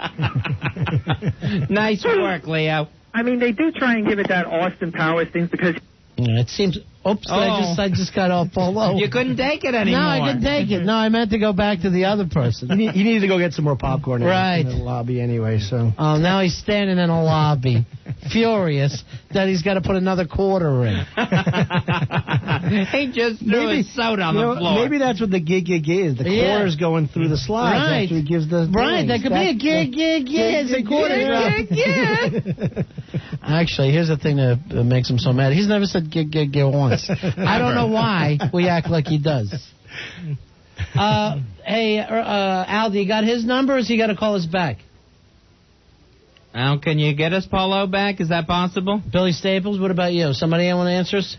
Nice work, Leo. I mean, they do try and give it that Austin Powers thing because... It seems... Oops, I just got off Paulo. You couldn't take it anymore. No, I could take it. No, I meant to go back to the other person. You needed to go get some more popcorn in the lobby anyway, so... Oh, now he's standing in a lobby, furious that he's got to put another quarter in. He just threw his soda on the floor. Maybe that's what the gig is. The quarter's going through the slides after he gives the... Right, that could be a gig. It's a quarter drop. Actually, here's the thing that makes him so mad. He's never said gig once. I don't know why we act like he does. Hey, Al, do you got his number, or has he got to call us back? Al, can you get us Paulo back? Is that possible? Billy Staples, what about you? Somebody want to answer us?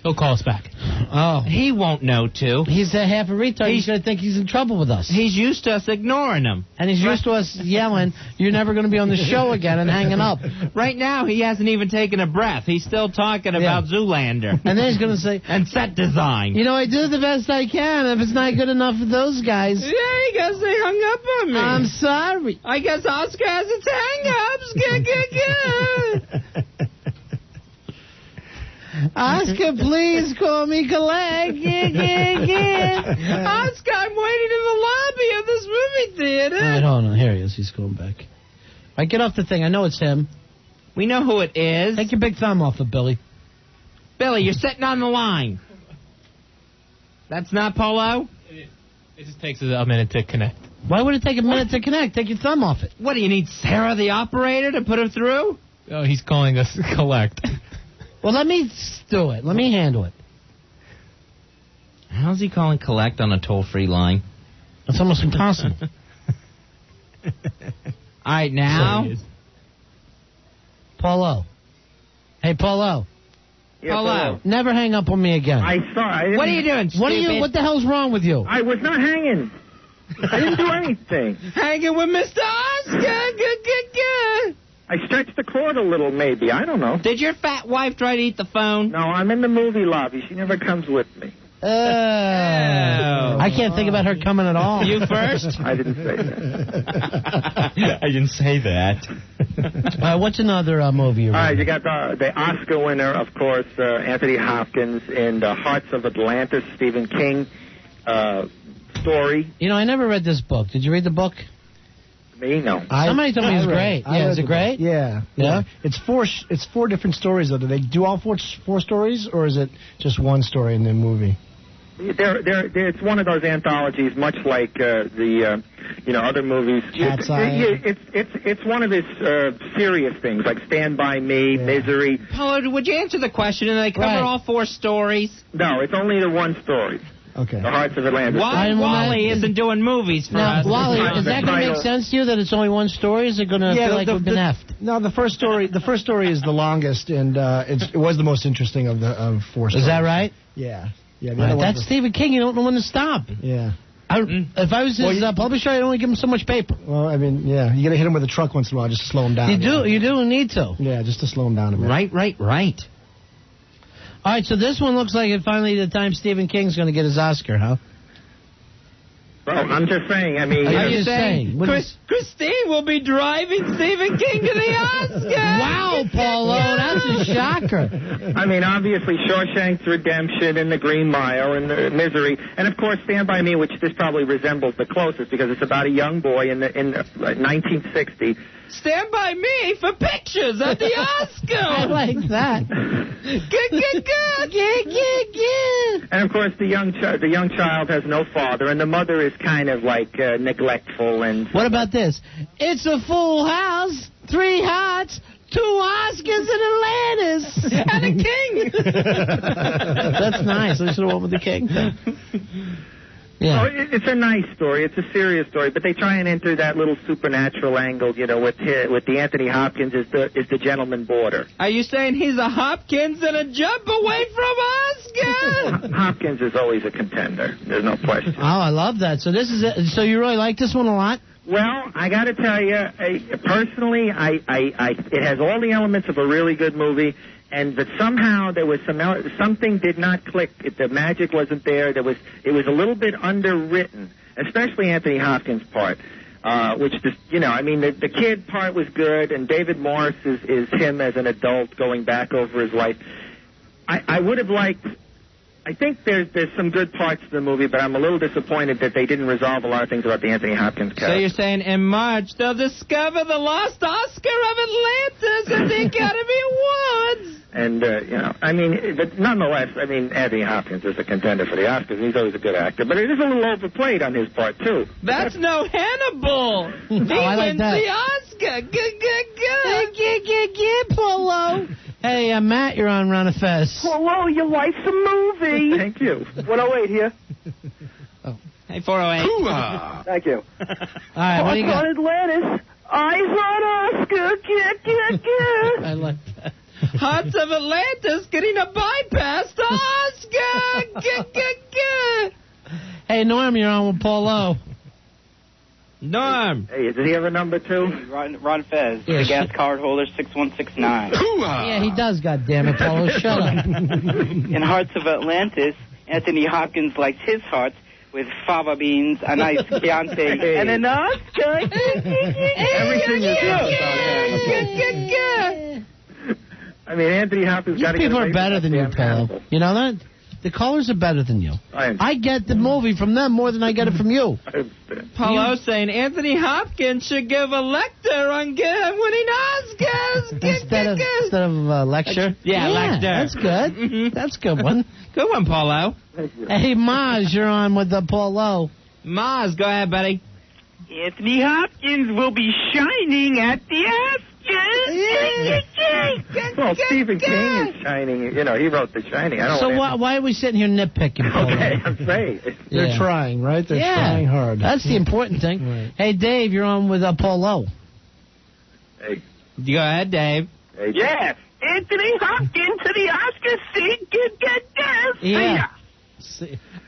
He'll call us back. Oh. He won't know to. He's a half a retard. He's going to think he's in trouble with us. He's used to us ignoring him. And he's used to us yelling, you're never going to be on the show again, and hanging up. Right now, he hasn't even taken a breath. He's still talking about Zoolander. And then he's going to say... and set design. You know, I do the best I can. If it's not good enough for those guys... Yeah, I guess they hung up on me. I'm sorry. I guess Oscar has its hang-ups. Oscar, please call me collect. Oscar, I'm waiting in the lobby of this movie theater. All right, hold on. Here he is. He's going back. All right, get off the thing. I know it's him. We know who it is. Take your big thumb off it, Billy. Billy, you're sitting on the line. That's not Polo? It just takes a minute to connect. Why would it take a minute to connect? Take your thumb off it. What, do you need Sarah, the operator, to put her through? Oh, he's calling us collect. Well, let me do it. Let me handle it. How's he calling collect on a toll-free line? It's almost impossible. All right, now. Paulo. Hey, Paulo. Yeah, Paulo. Never hang up on me again. What are you doing, stupid? What the hell's wrong with you? I was not hanging. I didn't do anything. Hanging with Mr. Oscar. I stretched the cord a little, maybe. I don't know. Did your fat wife try to eat the phone? No, I'm in the movie lobby. She never comes with me. I can't think about her coming at all. You first? I didn't say that. I didn't say that. What's another movie you're All right, you got the Oscar winner, of course, Anthony Hopkins, in The Hearts of Atlantis, Stephen King story. You know, I never read this book. Did you read the book? Me, no. Somebody told me it was great. Yeah, is it great? Yeah. It's four different stories, though. Do they do all four stories, or is it just one story in the movie? It's one of those anthologies, much like the other movies. Cat's Eye. It's one of his serious things, like Stand By Me, Misery. Paulo, would you answer the question? And they cover all four stories? No, it's only the one story. Okay. The Hearts of Atlantis. Why Wally isn't doing movies for us? Wally, is that going to make sense to you that it's only one story? Is it going to feel like we've been effed? No, the first story is the longest, and it was the most interesting of the four stories. Is that right? Yeah. Yeah. That's Stephen King. You don't know when to stop. Yeah. If I was his publisher, I'd only give him so much paper. Well, I mean, yeah, you got to hit him with a truck once in a while just to slow him down. You do need to. Yeah, just to slow him down a bit. Right. All right, so this one looks like it finally the time Stephen King's going to get his Oscar, huh? Well, I'm just saying, I mean... Are you saying? Christine will be driving Stephen King to the Oscars! Wow, Paulo, that's a shocker. I mean, obviously, Shawshank's Redemption and The Green Mile and The Misery, and, of course, Stand By Me, which this probably resembles the closest because it's about a young boy in 1960... Stand By Me for pictures at the Oscars. I like that. Good. And of course, the young child has no father, and the mother is kind of like neglectful. And what about this? It's a full house, 3 hearts, 2 Oscars, and Atlantis, and a king. That's nice. I should have went with the king. Yeah. Oh, it's a nice story. It's a serious story, but they try and enter that little supernatural angle, you know, with the Anthony Hopkins is the gentleman boarder. Are you saying he's a Hopkins and a jump away from Oscar? Hopkins is always a contender. There's no question. Oh, I love that. So this is it. So you really like this one a lot? Well, I got to tell you, personally, it has all the elements of a really good movie. And that somehow there was something did not click. The magic wasn't there. It was a little bit underwritten, especially Anthony Hopkins' part, which just, you know, I mean the kid part was good, and David Morse is him as an adult going back over his life. I would have liked. I think there's some good parts to the movie, but I'm a little disappointed that they didn't resolve a lot of things about the Anthony Hopkins character. So you're saying in March they'll discover the lost Oscar of Atlantis at the Academy Awards? And, you know, I mean, but nonetheless, I mean, Anthony Hopkins is a contender for the Oscars. He's always a good actor, but it is a little overplayed on his part, too. That's no Hannibal. He wins the Oscar. Polo. Hey, Matt, you're on Ron and Fez. Hello, your wife's a movie. Thank you. 108 here. Oh. Hey, 408. Thank you. All right, what do you got? on Atlantis. Eyes on Oscar. I like that. Hearts of Atlantis getting a bypass to Oscar. Hey, Norm, you're on with Paulo. Norm. Hey, does he have a number, too? Ron Fez, Yeah, the gas card holder 6169. Yeah, he does, goddammit, Paulo. Shut up. In Hearts of Atlantis, Anthony Hopkins likes his hearts with fava beans, a nice Chianti, and an Oscar. Everything is good about him. I mean, Anthony Hopkins got to get people away are better from than you, that Paulo. Hannibal. You know that? The callers are better than you. I get the movie from them more than I get it from you. Paulo saying Anthony Hopkins should give a lecture on winning Oscars. Instead of a lecture? Yeah, lecture. That's good. Mm-hmm. That's a good one. Good one, Paulo. Hey, Maz, you're on with the Paulo. Maz, go ahead, buddy. Anthony Hopkins will be shining at the Oscars. Well, Stephen King is shining. You know, he wrote The Shining. I don't So want why are we sitting here nitpicking? Paulo? Okay, I'm saying. They're trying, right? They're trying hard. That's the important thing. Right. Hey, Dave, you're on with Paulo. Hey. Go ahead, Dave. Hey, Yes. Anthony Hopkins to the Oscar seat. Yeah.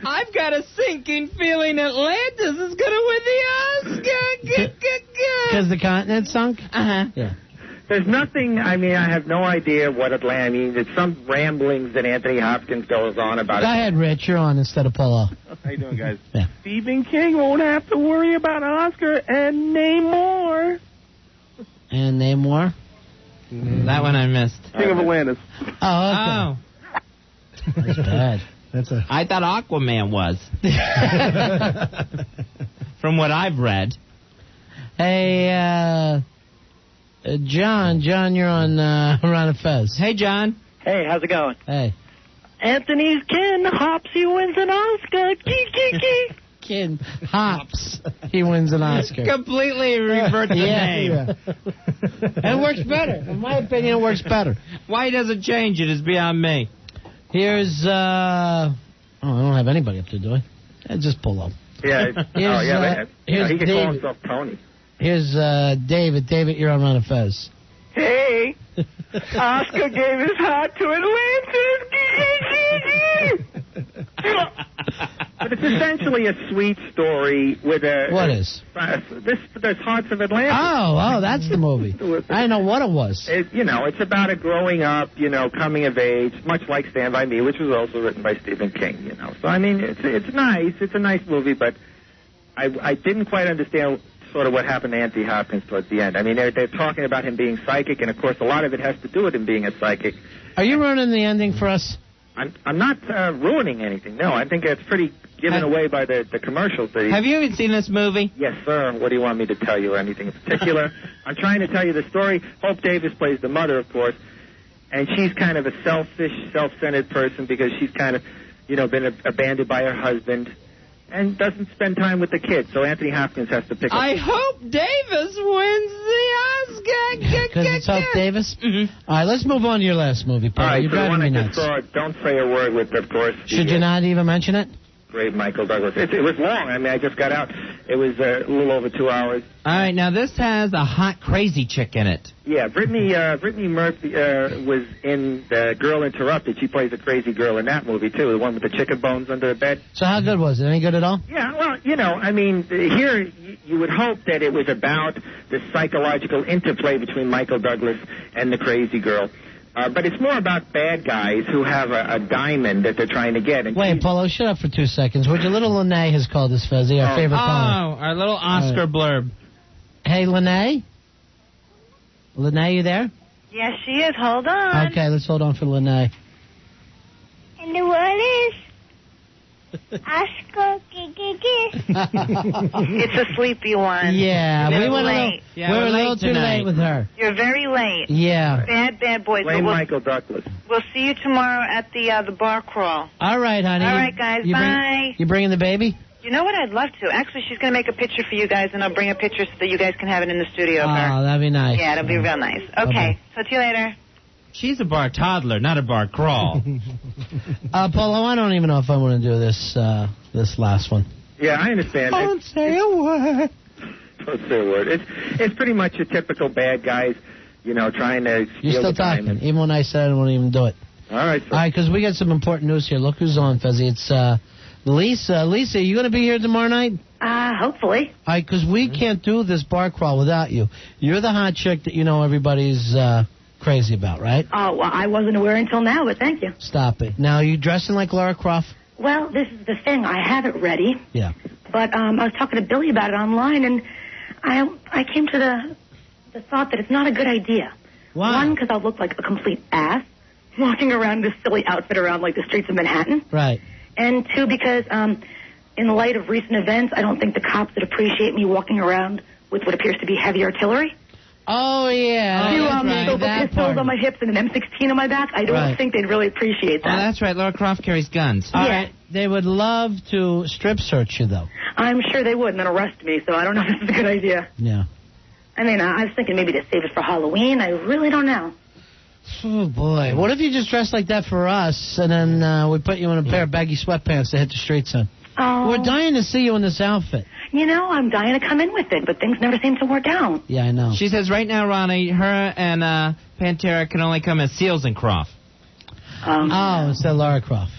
I've got a sinking feeling Atlantis is going to win the Oscar. Because the continent sunk? Uh-huh. Yeah. There's nothing, I mean, I have no idea what Atlanta, I mean, there's some ramblings that Anthony Hopkins goes on about. Go ahead, Rich, you're on instead of Paulo. How you doing, guys? Yeah. Stephen King won't have to worry about Oscar and name more. And name more? That one I missed. King of Atlantis. Oh, okay. That's bad. I thought Aquaman was. From what I've read. Hey, John, you're on Ron and Fez. Hey, John. Hey, how's it going? Hey. Anthony's kin hops, he wins an Oscar. Kin hops, he wins an Oscar. Completely revert the name. Yeah. And it works better. In my opinion, it works better. Why does it change it is beyond me. Here's, I don't have anybody up there, do I? Just pull up. Yeah. Here's he can David. call himself Tony. Here's David. David, you're on Ron and Fez. Hey, Oscar gave his heart to Atlantis. But it's essentially a sweet story with a... What is? There's Hearts of Atlantis. Oh, that's the movie. I didn't know what it was. It's about a growing up, coming of age, much like Stand By Me, which was also written by Stephen King, So, I mean, it's nice. It's a nice movie, but I didn't quite understand sort of what happened to Anthony Hopkins towards the end. I mean, they're talking about him being psychic, and of course, a lot of it has to do with him being a psychic. Are you ruining the ending for us? I'm not ruining anything. No, I think it's pretty given away by the commercials. Have you even seen this movie? Yes, sir. What do you want me to tell you? Anything in particular? I'm trying to tell you the story. Hope Davis plays the mother, of course, and she's kind of a selfish, self-centered person because she's kind of, been abandoned by her husband and doesn't spend time with the kids. So Anthony Hopkins has to pick up. I hope Davis wins the Oscar. Because it's Hope Davis? Mm-hmm. All right, let's move on to your last movie, Paul. All right, You're so the driving one me I nuts. just saw, Don't Say a Word with, of course. Should you not even mention it? Great Michael Douglas. It was long. I mean, I just got out. It was a little over 2 hours. All right, now this has a hot, crazy chick in it. Yeah, Brittany Murphy was in The Girl Interrupted. She plays a crazy girl in that movie, too, the one with the chicken bones under the bed. So how good was it? Any good at all? Yeah, well, I mean, here you would hope that it was about the psychological interplay between Michael Douglas and the crazy girl. But it's more about bad guys who have a diamond that they're trying to get. And wait, Polo, shut up for 2 seconds. Would you little Lene has called us, Fezzi, our favorite caller. Oh, our little Oscar blurb. Hey, Lene? Lene, you there? Yes, she is. Hold on. Okay, let's hold on for Lene. And the word is Oscar. It's a sleepy one. Yeah, we went late. We're a little too late with her. You're very late. Yeah. Bad boys. Blame Michael Douglas. We'll see you tomorrow at the bar crawl. All right, honey. All right, guys. Bye. You bringing the baby? You know what? I'd love to. Actually, she's going to make a picture for you guys, and I'll bring a picture so that you guys can have it in the studio. Oh, that'd be nice. Yeah, it'll be real nice. Okay. So, see you later. She's a bar toddler, not a bar crawl. Polo, I don't even know if I want to do this last one. Yeah, I understand. Don't say a word. Don't say a word. It's pretty much your typical bad guys, trying to steal You're still the talking, diamond. even when I said I don't want to even do it. All right. All right, because we got some important news here. Look who's on, Fezzi. It's Lisa. Lisa, you going to be here tomorrow night? Hopefully. All right, because we can't do this bar crawl without you. You're the hot chick that everybody's crazy about, right? Oh, well, I wasn't aware until now, but thank you. Stop it. Now, are you dressing like Lara Croft? Well, this is the thing. I have it ready. Yeah. But I was talking to Billy about it online, and I came to the thought that it's not a good idea. Why? One, because I'll look like a complete ass walking around this silly outfit around like the streets of Manhattan. Right. And two, because in the light of recent events, I don't think the cops would appreciate me walking around with what appears to be heavy artillery. Oh, yeah. Two pistols on my hips and an M16 on my back. I don't think they'd really appreciate that. Oh, that's right. Lara Croft carries guns. All right. They would love to strip search you, though. I'm sure they would and then arrest me, so I don't know if this is a good idea. Yeah. I mean, I was thinking maybe to save it for Halloween. I really don't know. Oh, boy. What if you just dressed like that for us, and then we put you in a pair of baggy sweatpants to hit the streets in? Oh. We're dying to see you in this outfit. I'm dying to come in with it, but things never seem to work out. Yeah, I know. She says right now, Ronnie, her and Pantera can only come as Seals and Croft. Instead of Lara Croft.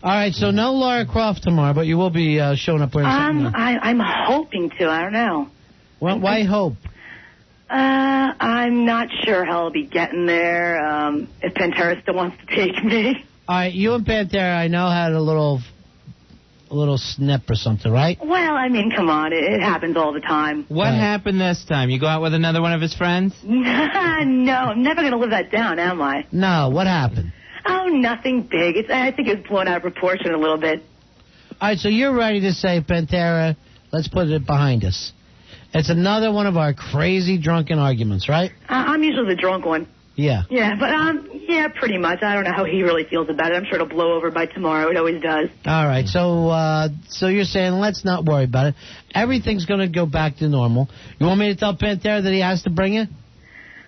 All right, so no Lara Croft tomorrow, but you will be showing up wearing something. I'm hoping to. I don't know. Well, why hope? I'm not sure how I'll be getting there. If Pantera still wants to take me. All right, you and Pantera, I know, had a little snip or something, right? Well, I mean, come on, it happens all the time. What happened this time? You go out with another one of his friends? No, I'm never going to live that down, am I? No, what happened? Oh, nothing big. I think it was blown out of proportion a little bit. All right, so you're ready to say, Pantera, let's put it behind us. It's another one of our crazy drunken arguments, right? I'm usually the drunk one. Yeah. Yeah, but yeah, pretty much. I don't know how he really feels about it. I'm sure it'll blow over by tomorrow. It always does. All right, so you're saying let's not worry about it. Everything's going to go back to normal. You want me to tell Pantera that he has to bring it?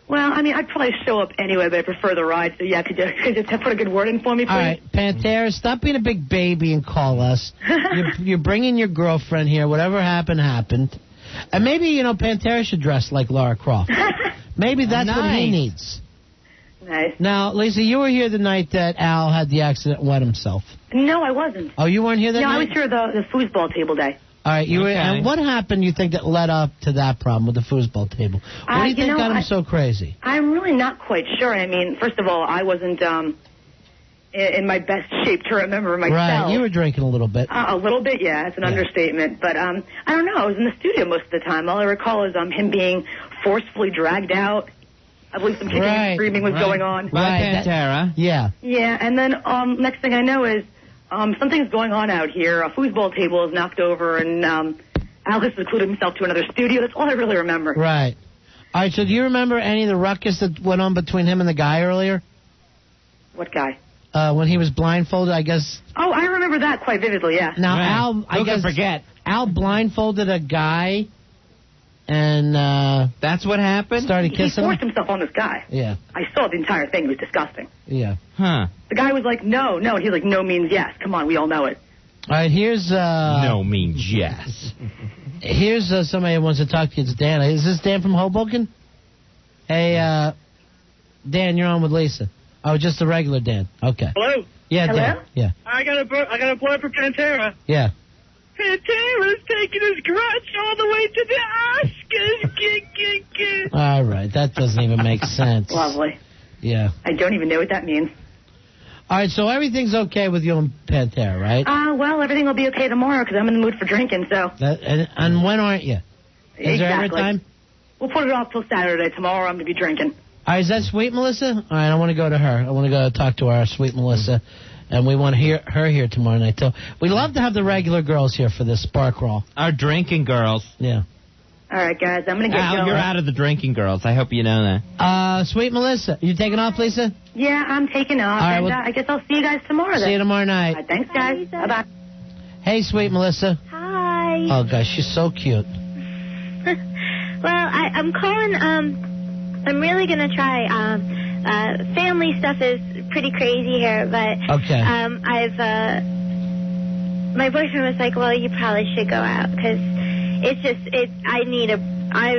Well, I mean, I'd probably show up anyway, but I prefer the ride. So, yeah, could you put a good word in for me, please? All right, Pantera, stop being a big baby and call us. You're bringing your girlfriend here. Whatever happened, happened. And maybe, Pantera should dress like Lara Croft. Maybe that's what he needs. Nice. Now, Lisa, you were here the night that Al had the accident and wet himself. No, I wasn't. Oh, you weren't here that night? No, I was here the foosball table day. All right, you were. And what happened, you think, that led up to that problem with the foosball table? What do you think got him so crazy? I'm really not quite sure. I mean, first of all, I wasn't in my best shape to remember myself. Right, you were drinking a little bit. A little bit, yeah. It's an understatement. But I don't know. I was in the studio most of the time. All I recall is him being forcefully dragged out. I believe some kicking and screaming was going on. Right, Pantera. Yeah. Yeah, and then next thing I know is something's going on out here. A foosball table is knocked over, and Al has secluded himself to another studio. That's all I really remember. Right. All right, so do you remember any of the ruckus that went on between him and the guy earlier? What guy? When he was blindfolded, I guess. Oh, I remember that quite vividly, yeah. Now, Al, I guess, forget. Al blindfolded a guy, and that's what happened? Started kissing He forced himself on this guy. Yeah. I saw the entire thing. It was disgusting. Yeah. Huh. The guy was like, no, and he's like, no means yes. Come on, we all know it. All right, here's... no means yes. Here's somebody who wants to talk to you. It's Dan. Is this Dan from Hoboken? Hey, Dan, you're on with Lisa. Oh, just the regular Dan. Okay. Hello? Yeah, Hello? Dan. Yeah. I got a plug for Pantera. Yeah. Pantera's taking his grudge all the way to the Oscars. All right, that doesn't even make sense. Lovely. Yeah. I don't even know what that means. All right, so everything's okay with you and Pantera, right? Well, everything will be okay tomorrow because I'm in the mood for drinking, so. And when aren't you? Is there ever time? We'll put it off till Saturday. Tomorrow I'm going to be drinking. All right, is that Sweet Melissa? All right, I want to go to her. I want to go talk to our Sweet Melissa, and we want to hear her here tomorrow night. So we love to have the regular girls here for this spark roll. Our drinking girls. Yeah. All right, guys, I'm going to get Al, going. you're out of the drinking girls. I hope you know that. Sweet Melissa, you taking off, Lisa? Yeah, I'm taking off. All right, and, well, I guess I'll see you guys tomorrow then. See you tomorrow night. All right, thanks, guys. Bye-bye. Hey, Sweet Melissa. Hi. Oh, gosh, she's so cute. Well, I'm calling, I'm really going to try, family stuff is pretty crazy here, but, okay. My boyfriend was like, well, you probably should go out, because I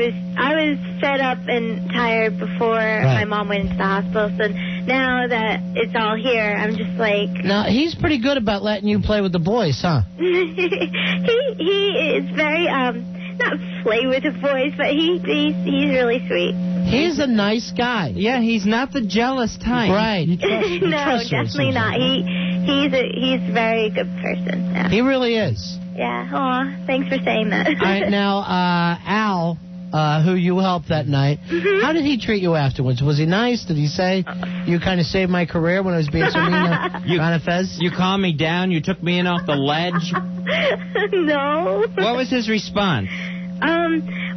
was fed up and tired before my mom went into the hospital, so now that it's all here, I'm just like... Now, he's pretty good about letting you play with the boys, huh? he is very, not play with the boys, but he's really sweet. He's a nice guy. Yeah, he's not the jealous type. Right. No, definitely not. He's a very good person. Yeah. He really is. Yeah. Aw, thanks for saying that. All right, now, Al, who you helped that night, how did he treat you afterwards? Was he nice? Did he say, you kind of saved my career when I was being so mean to Ron and Fez? You calmed me down? You took me in off the ledge? No. What was his response?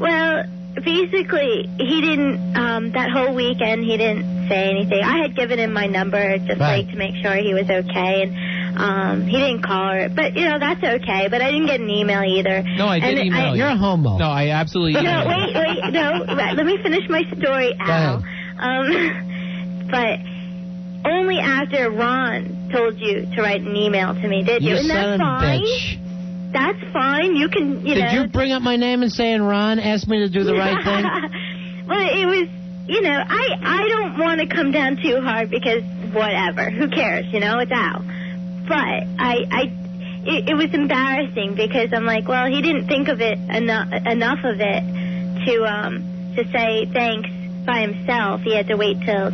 Well, basically, he didn't, that whole weekend, he didn't say anything. I had given him my number just, to make sure he was okay, and he didn't call her. But, that's okay, but I didn't get an email either. No, I did email you. You're a homo. No, I absolutely... No, wait, no, let me finish my story, Al. But only after Ron told you to write an email to me, did you? You and that's son of a fine. bitch. That's fine. You can, Did you bring up my name and saying Ron asked me to do the right thing? Well, it was, I don't want to come down too hard because whatever. Who cares? It's Al. But it was embarrassing because I'm like, well, he didn't think of it enough of it to say thanks by himself. He had to wait till,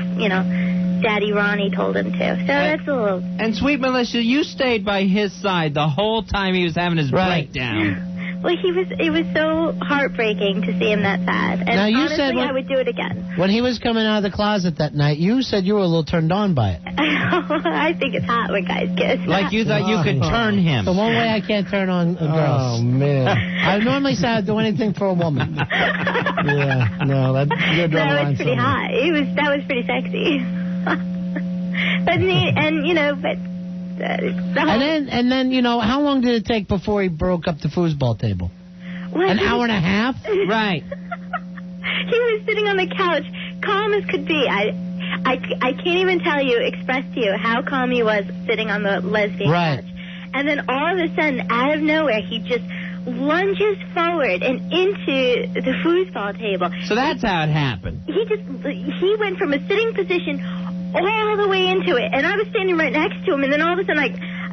Daddy Ronnie told him to. So that's a little... And Sweet Melissa, you stayed by his side the whole time he was having his breakdown. Well, it was so heartbreaking to see him that sad. And now, you honestly, said I would do it again. When he was coming out of the closet that night, you said you were a little turned on by it. I think it's hot when guys kiss. Like you thought you could turn him. The one way I can't turn on girls. Oh, man. I normally say I'd do anything for a woman. Yeah, no, you're drawing the line That was pretty hot. That was pretty sexy. But and then how long did it take before he broke up the foosball table? Well, An hour and a half? Right. He was sitting on the couch, calm as could be. I can't even express to you how calm he was sitting on the lesbian couch. And then all of a sudden, out of nowhere, he just lunges forward and into the foosball table. So that's how it happened. He went from a sitting position all the way into it, and I was standing right next to him, and then all of a sudden,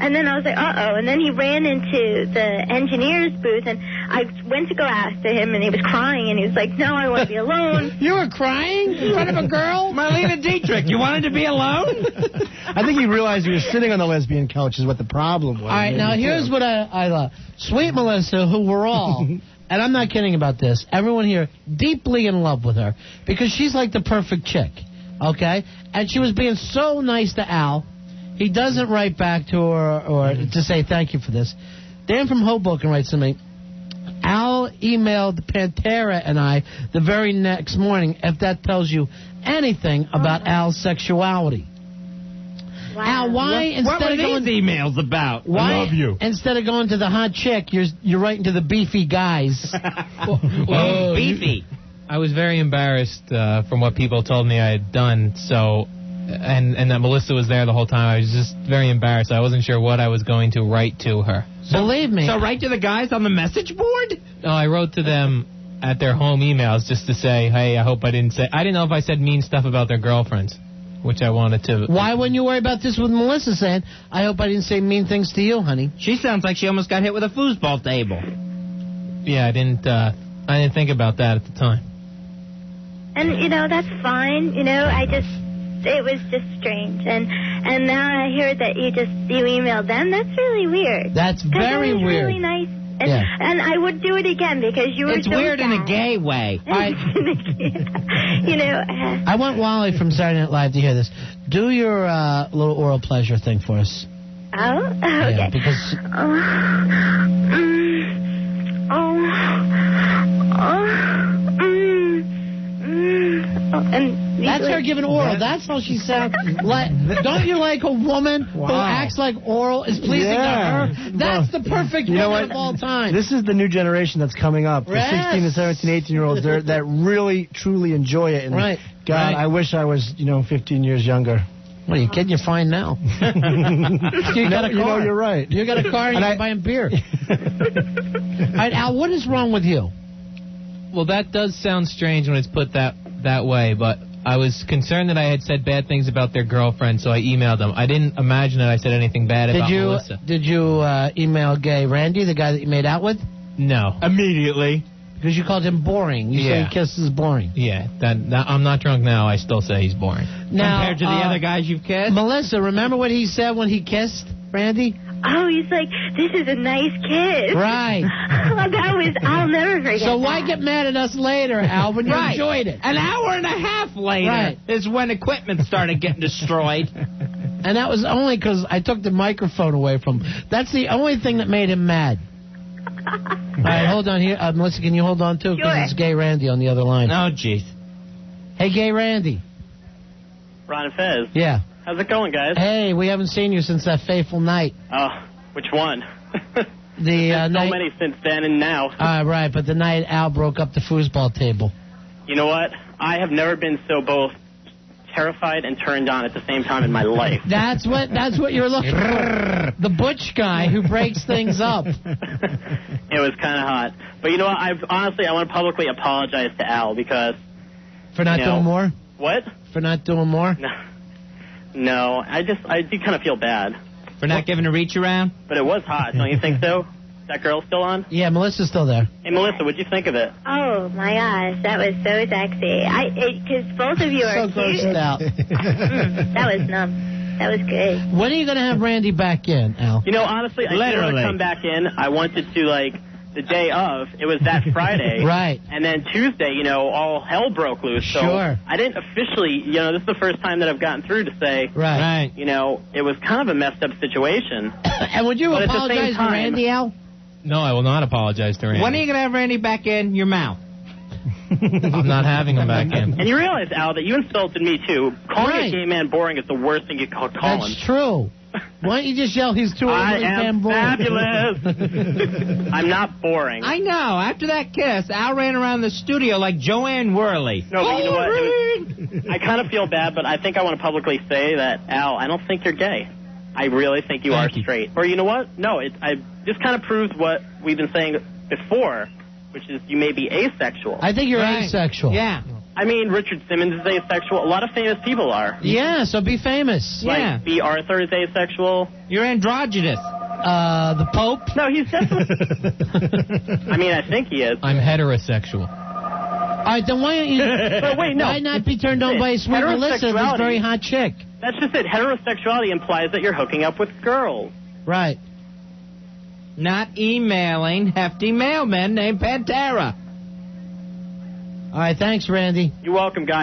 And then I was like, uh-oh. And then he ran into the engineer's booth, and I went to go ask to him, and he was crying, and he was like, no, I want to be alone. You were crying in front of a girl? Marlena Dietrich, you wanted to be alone? I think he realized he was sitting on the lesbian couch is what the problem was. All right, now here's what I love. Sweet Melissa, who we're all, and I'm not kidding about this, everyone here deeply in love with her because she's like the perfect chick, okay? And she was being so nice to Al. He doesn't write back to her or to say thank you for this. Dan from Hoboken writes to me, Al emailed Pantera and I the very next morning if that tells you anything about Al's sexuality. Wow. Al, why what were these emails about? Why, I love you. Instead of going to the hot chick, you're writing to the beefy guys. Well, beefy. I was very embarrassed from what people told me I had done, so... And that Melissa was there the whole time. I was just very embarrassed. I wasn't sure what I was going to write to her. Believe me. So write to the guys on the message board? No, I wrote to them at their home emails just to say, hey, I hope I didn't say... I didn't know if I said mean stuff about their girlfriends, which I wanted to... Why wouldn't you worry about this with Melissa saying, I hope I didn't say mean things to you, honey? She sounds like she almost got hit with a foosball table. Yeah, I didn't think about that at the time. And, you know, that's fine. You know, it was just strange. And now I hear that you emailed them. That's really weird. That's very weird. Really nice. And I would do it again because you were It's weird in a gay way. You know. I want Wally from Saturday Night Live to hear this. Do your little oral pleasure thing for us. Oh? Okay. Yeah, because... And that's her giving oral. That's how she sounds. Don't you like a woman who acts like oral is pleasing to her? That's the perfect woman of all time. This is the new generation that's coming up. The 16 to 17, 18-year-olds that really, truly enjoy it. And God, I wish I was, 15 years younger. What, are you kidding? You're fine now. You got a car. You know, you're right. You got a car and you're buying beer. All right, Al, what is wrong with you? Well, that does sound strange when it's put that way, but I was concerned that I had said bad things about their girlfriend, so I emailed them. I didn't imagine that I said anything bad about Melissa. Did you email gay Randy, the guy that you made out with? No. Immediately. Because you called him boring. You say he kisses boring. Yeah, I'm not drunk now. I still say he's boring. Now, compared to the other guys you've kissed? Melissa, remember what he said when he kissed Randy? Oh, he's like, this is a nice kiss. Right. I'll never forget So why get mad at us later, Al, when you enjoyed it? An hour and a half later is when equipment started getting destroyed. And that was only because I took the microphone away from him. That's the only thing that made him mad. All right, hold on here. Melissa, can you hold on, too? Because it's Gay Randy on the other line. Oh, jeez. Hey, Gay Randy. Ron and Fez. Yeah. How's it going, guys? Hey, we haven't seen you since that fateful night. Oh, which one? The so night... many since then and now. Right, but the night Al broke up the foosball table. You know what? I have never been so both terrified and turned on at the same time in my life. That's what you're looking for. The butch guy who breaks things up. It was kind of hot. But you know what? I want to publicly apologize to Al because... For not doing more? What? For not doing more? No, I do kind of feel bad. For not giving a reach around? But it was hot, don't you think so? That girl still on? Yeah, Melissa's still there. Hey, Melissa, what'd you think of it? Oh, my gosh, that was so sexy. Because both of you are so cute. grossed out. That was numb. That was good. When are you going to have Randy back in, Al? You know, honestly, I didn't want to come back in. I wanted to, the day of, it was that Friday. Right. And then Tuesday, all hell broke loose. So Sure. I didn't officially, this is the first time that I've gotten through to say, right. It was kind of a messed up situation. And would you apologize to Randy, Al? No, I will not apologize to Randy. When are you going to have Randy back in your mouth? I'm not having him back in. And you realize, Al, that you insulted me, too. Calling a gay man boring is the worst thing you could call him. That's true. Why don't you just yell he's too overly am fabulous. I'm not boring. I know. After that kiss, Al ran around the studio like Joanne Worley. No, but you know what? I kind of feel bad, but I think I want to publicly say that, Al, I don't think you're gay. I really think you are straight. Or you know what? No, I just kind of proves what we've been saying before, which is you may be asexual. I think you're asexual. Yeah. I mean, Richard Simmons is asexual. A lot of famous people are. Yeah, so be famous. Like, B. Arthur is asexual. You're androgynous. The Pope? No, he's definitely... I mean, I think he is. I'm heterosexual. All right, then why don't you... But wait, no. Why not be turned on by a sweet Melissa, this very hot chick? That's just it. Heterosexuality implies that you're hooking up with girls. Right. Not emailing hefty mailmen named Pantera. All right, thanks, Randy. You're welcome, guys.